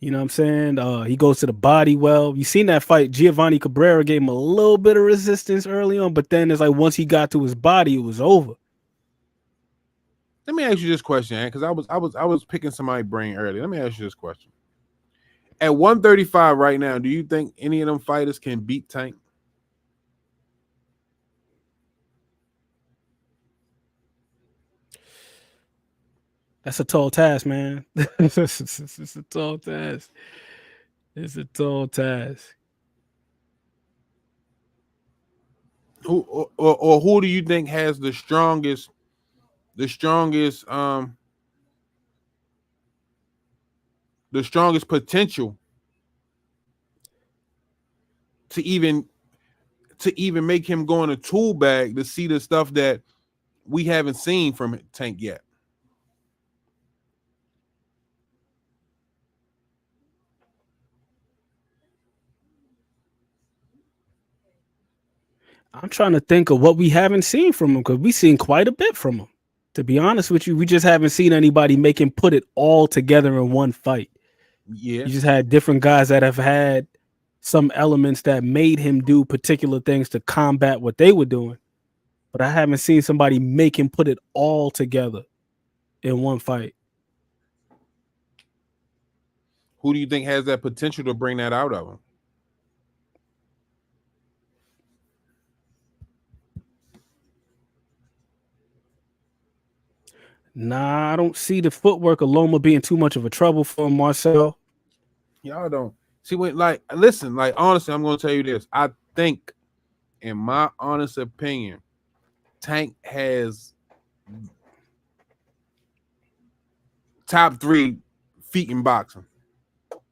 You know what I'm saying? He goes to the body well. You seen that fight? Giovanni Cabrera gave him a little bit of resistance early on, but then it's like once he got to his body, it was over. Let me ask you this question, because I was picking somebody's brain earlier. Let me ask you this question. At 135 right now, do you think any of them fighters can beat Tank? That's a tall task, man. It's a tall task. It's a tall task. Who or who do you think has the strongest potential to even make him go in a tool bag to see the stuff that we haven't seen from Tank yet? I'm trying to think of what we haven't seen from him because we've seen quite a bit from him. To be honest with you, we just haven't seen anybody make him put it all together in one fight. Yeah. You just had different guys that have had some elements that made him do particular things to combat what they were doing. But I haven't seen somebody make him put it all together in one fight. Who do you think has that potential to bring that out of him? Nah, I don't see the footwork of Loma being too much of a trouble for him, Marcel. Y'all don't see when, like, listen, like, honestly, I'm gonna tell you this. I think, in my honest opinion, Tank has top 3 feet in boxing. What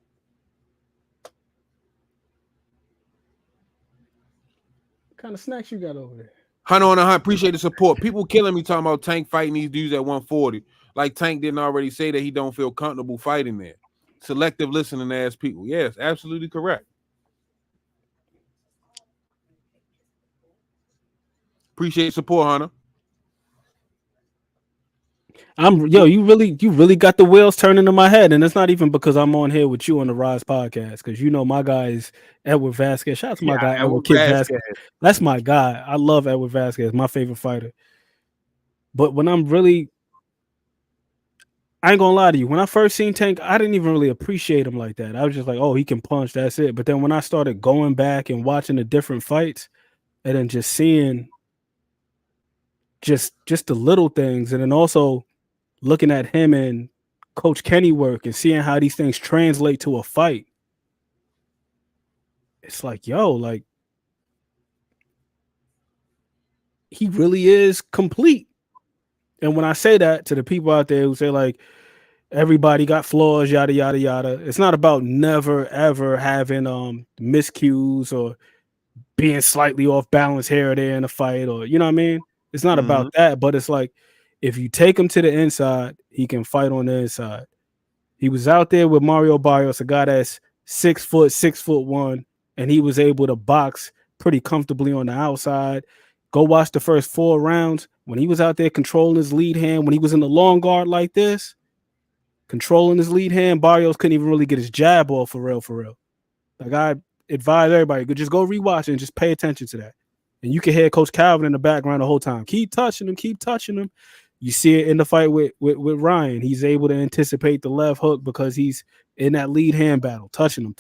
kind of snacks you got over there? Hunter on a hunt. Appreciate the support. People killing me talking about Tank fighting these dudes at 140. Like Tank didn't already say that he don't feel comfortable fighting there. Selective listening ass people. Yes, absolutely correct. Appreciate support, Hunter. You really got the wheels turning in my head, and it's not even because I'm on here with you on the Rize podcast, because you know my guy is Edward Vasquez. Shout out to my guy Edward Kid Vasquez. That's my guy. I love Edward Vasquez, my favorite fighter. But when I ain't gonna lie to you, when I first seen Tank, I didn't even really appreciate him like that. I was just like, oh, he can punch, that's it. But then when I started going back and watching the different fights, and then just seeing just the little things, and then also looking at him and Coach Kenny work and seeing how these things translate to a fight, it's like, yo, like, he really is complete. And when I say that to the people out there who say, like, everybody got flaws, yada, yada, yada, it's not about never, ever having miscues or being slightly off balance here or there in a fight, or you know what I mean? It's not about that, but it's like if you take him to the inside, he can fight on the inside. He was out there with Mario Barrios, a guy that's 6 foot, 6'1", and he was able to box pretty comfortably on the outside. Go watch the first 4 rounds. When he was out there controlling his lead hand, when he was in the long guard like this, controlling his lead hand, Barrios couldn't even really get his jab off for real, for real. Like I advise everybody, just go rewatch it and just pay attention to that. And you can hear Coach Calvin in the background the whole time. Keep touching him, keep touching him. You see it in the fight with Ryan. He's able to anticipate the left hook because he's in that lead hand battle, touching him.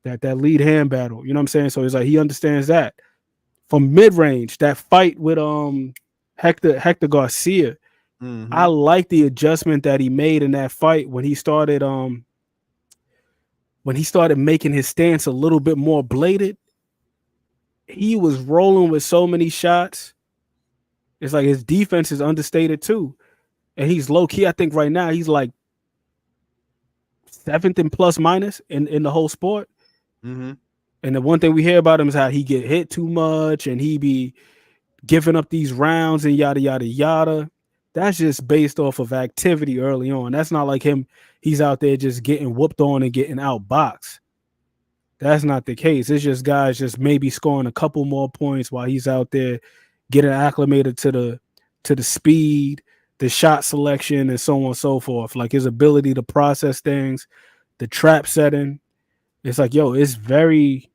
That lead hand battle. You know what I'm saying? So it's like he understands that. From mid-range, that fight with Hector Garcia, I like the adjustment that he made in that fight when he started making his stance a little bit more bladed. He was rolling with so many shots. It's like his defense is understated too. And he's low key. I think right now he's like 7th in plus minus in the whole sport. And the one thing we hear about him is how he get hit too much and he be giving up these rounds and yada, yada, yada. That's just based off of activity early on. That's not like him. He's out there just getting whooped on and getting outboxed. That's not the case. It's just guys just maybe scoring a couple more points while he's out there getting acclimated to the speed, the shot selection, and so on and so forth. Like his ability to process things, the trap setting. It's like, yo, it's very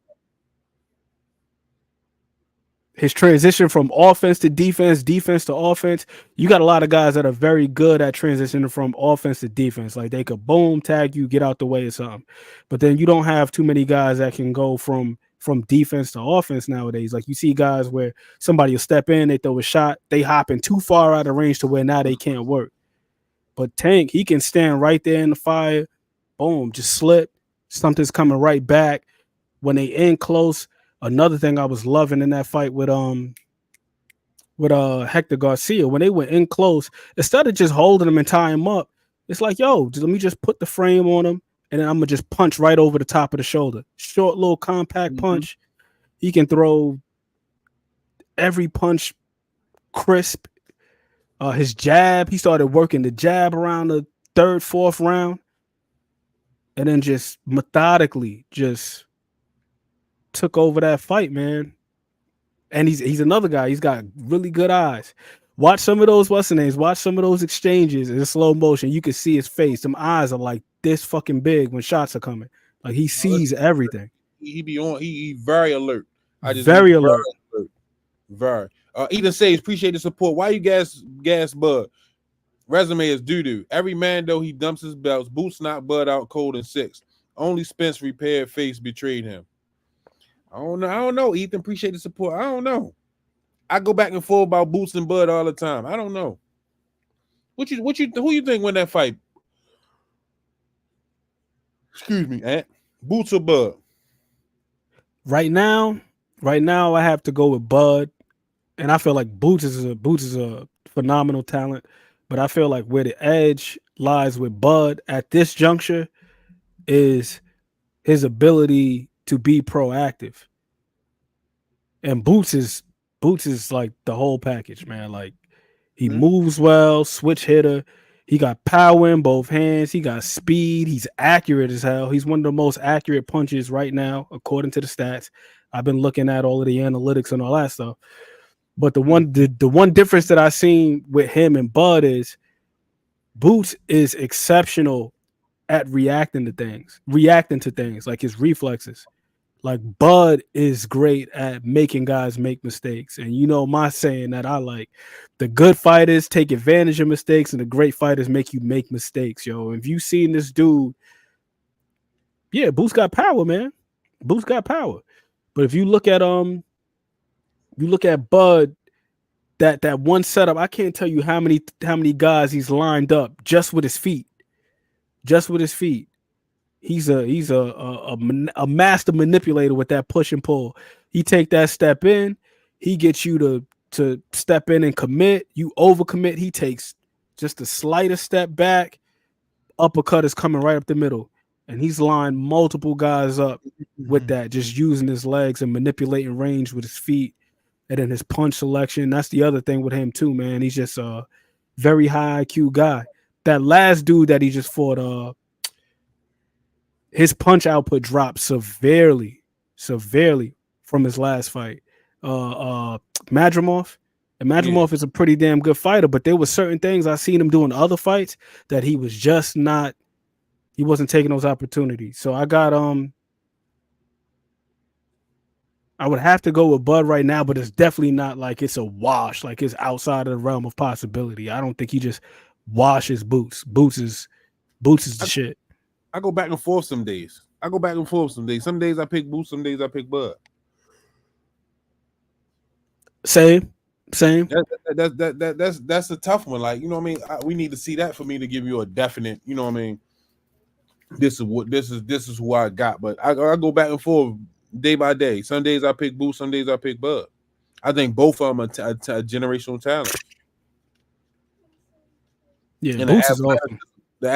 his transition from offense to defense, defense to offense. You got a lot of guys that are very good at transitioning from offense to defense. Like they could boom, tag you, get out the way or something. But then you don't have too many guys that can go from defense to offense nowadays. Like you see guys where somebody will step in, they throw a shot, they hopping too far out of range to where now they can't work. But Tank, he can stand right there in the fire, boom, just slip. Something's coming right back. When they in close, another thing I was loving in that fight with Hector Garcia, when they went in close, instead of just holding him and tying him up, it's like, yo, let me just put the frame on him, and then I'm gonna just punch right over the top of the shoulder. Short, little compact punch. He can throw every punch crisp. His jab, he started working the jab around the 3rd, 4th round, and then just methodically just took over that fight, man. And he's another guy. He's got really good eyes. Watch some of those watch some of those exchanges in slow motion. You can see his face. Them eyes are like this fucking big when shots are coming. Like he sees everything. He be on. He very alert. Very alert. Very. Ethan says, appreciate the support. Why you gas Bud? Resume is doo-doo. Every man though he dumps his belts. Boots knock Bud out cold in 6. Only Spence repaired face betrayed him. I don't know. Ethan, appreciate the support. I don't know. I go back and forth about Boots and Bud all the time. I don't know. Who you think won that fight? Excuse me, Ant. Boots or Bud? Right now, I have to go with Bud, and I feel like Boots is a phenomenal talent, but I feel like where the edge lies with Bud at this juncture is his ability to be proactive. And Boots is like the whole package, man. Like he moves well, switch hitter. He got power in both hands. He got speed. He's accurate as hell. He's one of the most accurate punches right now, according to the stats. I've been looking at all of the analytics and all that stuff. But the one difference that I've seen with him and Bud is Boots is exceptional at reacting to things like his reflexes. Like Bud is great at making guys make mistakes. And you know my saying that I like, the good fighters take advantage of mistakes and the great fighters make you make mistakes, yo. If you seen this dude, yeah, Boots got power, man. Boots got power. But if you look at Bud, that one setup, I can't tell you how many guys he's lined up just with his feet. He's a master manipulator with that push and pull. He take that step in, he gets you to step in and commit. You overcommit, he takes just the slightest step back. Uppercut is coming right up the middle. and he's lined multiple guys up with Mhm. that, just using his legs and manipulating range with his feet, and then his punch selection. That's the other thing with him too, man. He's just a very high IQ guy. That last dude that he just fought, his punch output dropped severely from his last fight. Madrimov. And Yeah. Madrimov is a pretty damn good fighter, but there were certain things I seen him doing other fights that he was just not. He wasn't taking those opportunities. So I got I would have to go with Bud right now, but it's definitely not like it's a wash, like it's outside of the realm of possibility. I don't think he just washes Boots. Boots is the shit. I go back and forth some days. Some days I pick Boots, some days I pick Bud. Same. That's a tough one. Like, you know what I mean? We need to see that for me to give you a definite, you know what I mean? This is who I got. But I go back and forth day by day. Some days I pick Boots, some days I pick Bud. I think both of them are generational talent. Yeah, And Boots is awesome. the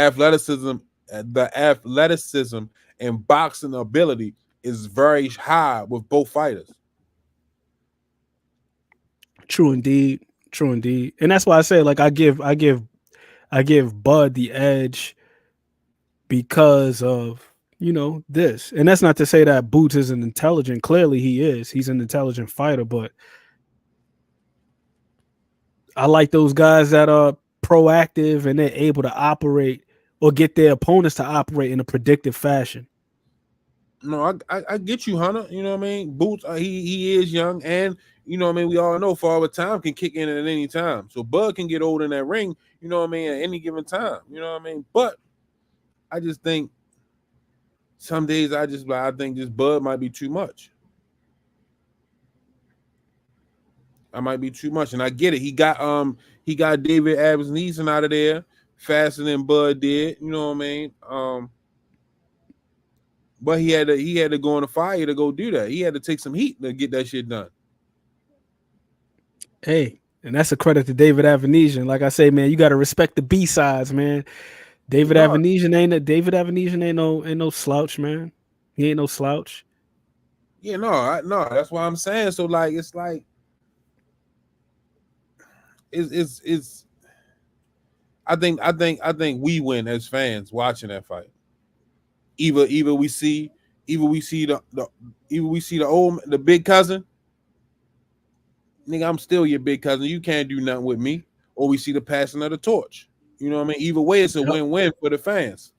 athleticism and boxing ability is very high with both fighters. True indeed. And that's why I say, like, I give Bud the edge because of, this. And that's not to say that Boots isn't intelligent. Clearly he is. He's an intelligent fighter, but I like those guys that are proactive and they're able to operate or get their opponents to operate in a predictive fashion. No, I get you, Hunter. You know what I mean? Boots, he is young, and you know what I mean. We all know forward time can kick in at any time, so Bud can get old in that ring. You know what I mean? At any given time, you know what I mean. But I just think some days I think this Bud might be too much. I might be too much, and I get it. He got David Neeson out of there faster than Bud did. You know what I mean? But he had to go in the fire to go do that. He had to take some heat to get that shit done. Hey, and that's a credit to David Avenesian. Like I say, man, you got to respect the B-sides, man. David Avenesian ain't no slouch, man. He ain't no slouch. Yeah, no, that's what I'm saying. So like, it's like, it's. I think we win as fans watching that fight. Either we see the big cousin. Nigga, I'm still your big cousin. You can't do nothing with me. Or we see the passing of the torch. You know what I mean? Either way, it's a win-win for the fans.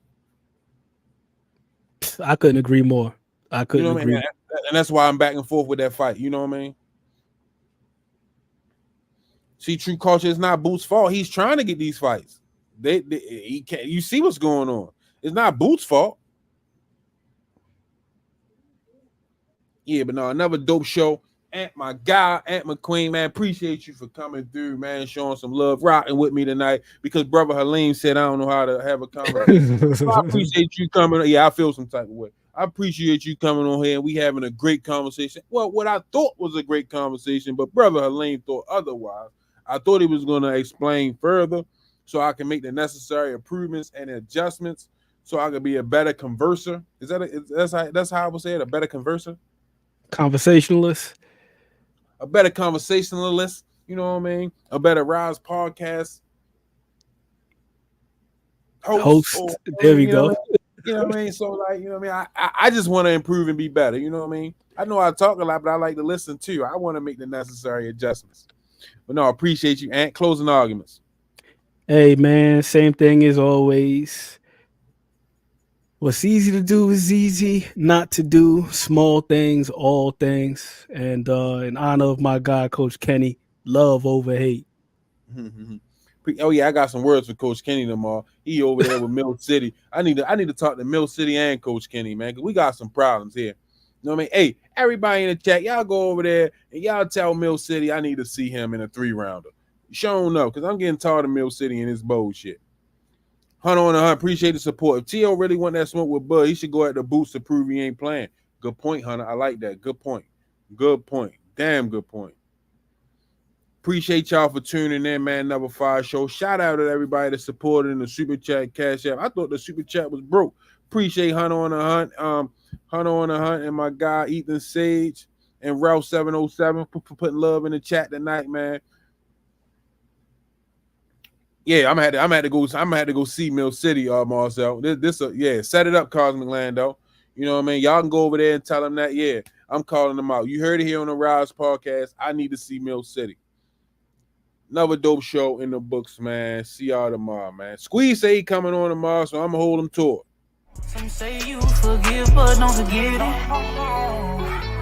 I couldn't agree more. I couldn't agree. And that's why I'm back and forth with that fight. You know what I mean? See, true culture is not Boots' fault. He's trying to get these fights. He can't. You see what's going on. It's not Boots' fault. Yeah, but no, another dope show. Ant, my guy, Ant McQueen, man, appreciate you for coming through, man, showing some love, rocking with me tonight. Because brother Halim said I don't know how to have a conversation. So I appreciate you coming. Yeah, I feel some type of way. I appreciate you coming on here and we having a great conversation. Well, what I thought was a great conversation, but brother Halim thought otherwise. I thought he was going to explain further so I can make the necessary improvements and adjustments so I could be a better converser. That's how I would say it, a better converser? Conversationalist. A better conversationalist, you know what I mean? A better Rize podcast host. There we go. You know what I mean? So, like, you know what I mean? I just want to improve and be better. You know what I mean? I know I talk a lot, but I like to listen too. I want to make the necessary adjustments. But no, I appreciate you, Ant. Closing arguments. Hey, man, same thing as always. What's easy to do is easy not to do. Small things, all things. And in honor of my guy, Coach Kenny, love over hate. Oh yeah, I got some words for Coach Kenny tomorrow. He over there with Mill City. I need to talk to Mill City and Coach Kenny, man, because we got some problems here. You know what I mean? Hey, everybody in the chat, y'all go over there and y'all tell Mill City I need to see him in a 3-rounder. Sure enough, because I'm getting tired of Mill City and his bullshit. Hunter on the hunt, appreciate the support. If T.O. really want that smoke with Bud, he should go at the boots to prove he ain't playing. Good point, Hunter. I like that. Good point. Damn good point. Appreciate y'all for tuning in, man. Number 5 show. Shout out to everybody that supported in the Super Chat Cash App. I thought the Super Chat was broke. Appreciate Hunter on the Hunt, and my guy Ethan Sage and Ralph 707 for putting love in the chat tonight, man. Yeah, I'm gonna have to go see Mill City, Marcel. Set it up, Cosmic Lando. You know what I mean? Y'all can go over there and tell them that, yeah, I'm calling them out. You heard it here on the Rize podcast. I need to see Mill City. Another dope show in the books, man. See y'all tomorrow, man. Squeeze say he coming on tomorrow, so I'm gonna hold him to it. Some say you forgive, but don't forget it.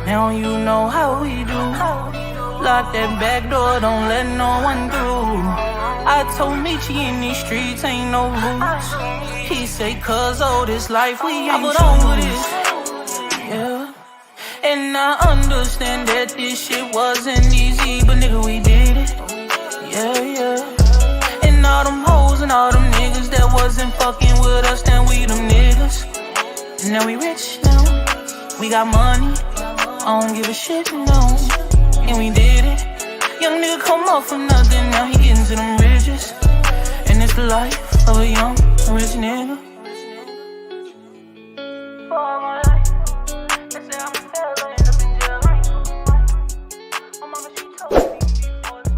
Now you know how we do. Lock that back door, don't let no one through. I told Nietzsche in these streets ain't no rules. He say, cause all this life we ain't over this. Yeah. And I understand that this shit wasn't easy, but nigga, we did it. Yeah. And all them hoes and all them niggas that wasn't fucking with us, then we them niggas. Now we rich now, we got money, I don't give a shit, no. And we did it. Young nigga come up for nothing, now he getting to them riches. And it's the life of a young, rich nigga.